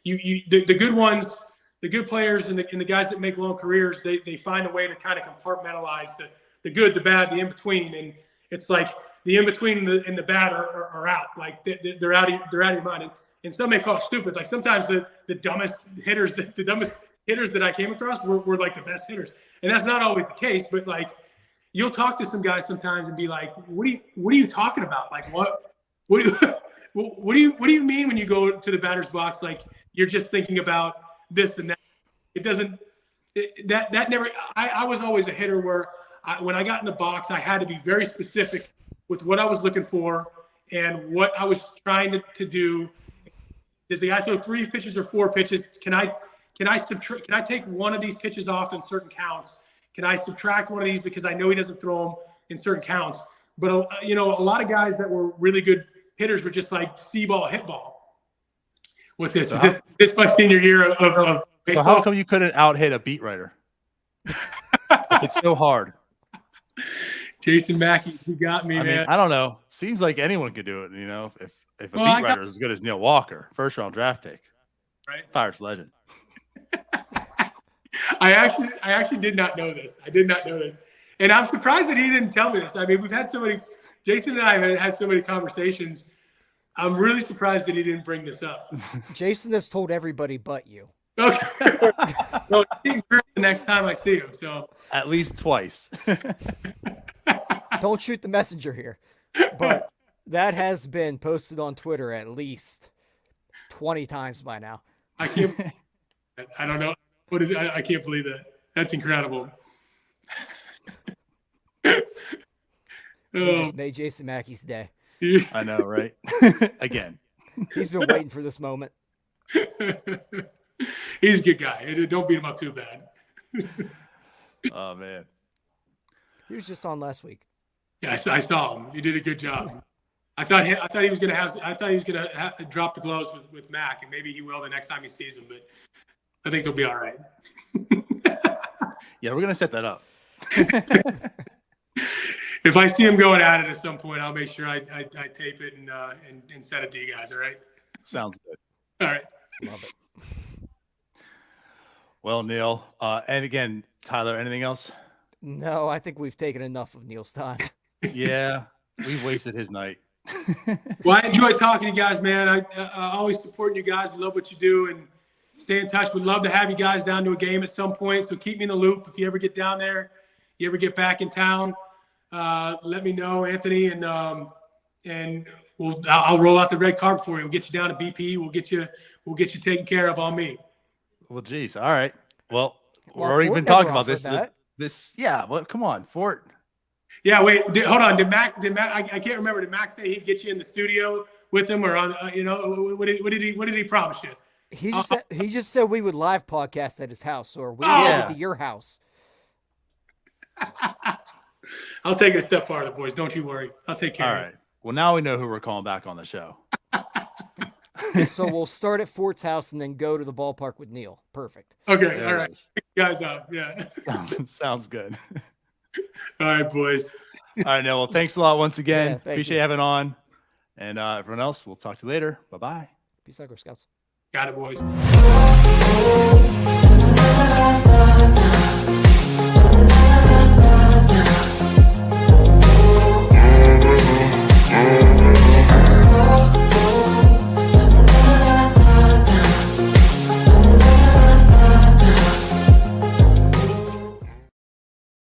The good ones, the good players, and the guys that make long careers, they find a way to kind of compartmentalize the good, the bad, the in between, and it's like the in between and the bad are out, like they're out of your mind. And some may call it stupid. Like sometimes the dumbest hitters, the dumbest hitters that I came across were like the best hitters, and that's not always the case. But like you'll talk to some guys sometimes and be like, what are you talking about? Like, what do you mean when you go to the batter's box? Like, you're just thinking about this and that. It doesn't, that never, I was always a hitter where when I got in the box, I had to be very specific with what I was looking for and what I was trying to do. Does the guy throw 3 pitches or 4 pitches? Can I take one of these pitches off in certain counts? Can I subtract one of these because I know he doesn't throw them in certain counts? But a lot of guys that were really good hitters were just like see ball, hit ball. What's this? Is this my senior year of baseball? So how come you couldn't out hit a beat writer? It's so hard. Jason Mackey, you got me, man. I don't know. Seems like anyone could do it. If a beat writer is as good as Neil Walker, first round draft pick, right? Pirates legend. I actually did not know this. I did not know this, and I'm surprised that he didn't tell me this. I mean, we've had so many. Jason and I have had so many conversations. I'm really surprised that he didn't bring this up. Jason has told everybody but you. Okay. No, the next time I see him. So at least twice. Don't shoot the messenger here. But that has been posted on Twitter at least 20 times by now. I don't know. What is it? I can't believe that. That's incredible. We just made Jason Mackey's day. I know, right? Again. He's been waiting for this moment. He's a good guy. Don't beat him up too bad. Oh, man. He was just on last week. Yes, I saw him. He did a good job. I thought he was going to drop the gloves with Mac, and maybe he will the next time he sees him. But I think they'll be all right. Yeah, we're going to set that up. If I see him going at it at some point, I'll make sure I tape it and send it to you guys. All right. Sounds good. All right. Love it. Well, Neil, and again, Tyler, anything else? No, I think we've taken enough of Neil's time. Yeah, we've wasted his night. Well, I enjoy talking to you guys, man. I always support you guys. Love what you do and stay in touch. Would love to have you guys down to a game at some point. So keep me in the loop. If you ever get down there, you ever get back in town, let me know, Anthony, and I'll roll out the red carpet for you. We'll get you down to BP. We'll get you taken care of on me. Well, geez. All right. Well, we've already been talking about this. Yeah. Well, come on, Fort. Yeah. Wait. Hold on. Did Mac? I can't remember. Did Mac say he'd get you in the studio with him, or on? What did he promise you? He just said we would live podcast at his house, or we would get to your house. I'll take it a step farther, boys. Don't you worry. I'll take care. All right. Well, now we know who we're calling back on the show. So we'll start at Fort's house and then go to the ballpark with Neil. Perfect. Okay. There all right. Guys up. Yeah. Sounds good. All right, boys. All right, Neil. Well, thanks a lot once again. Yeah, appreciate you having on. And everyone else, we'll talk to you later. Bye-bye. Peace out, Girl Scouts. Got it, boys.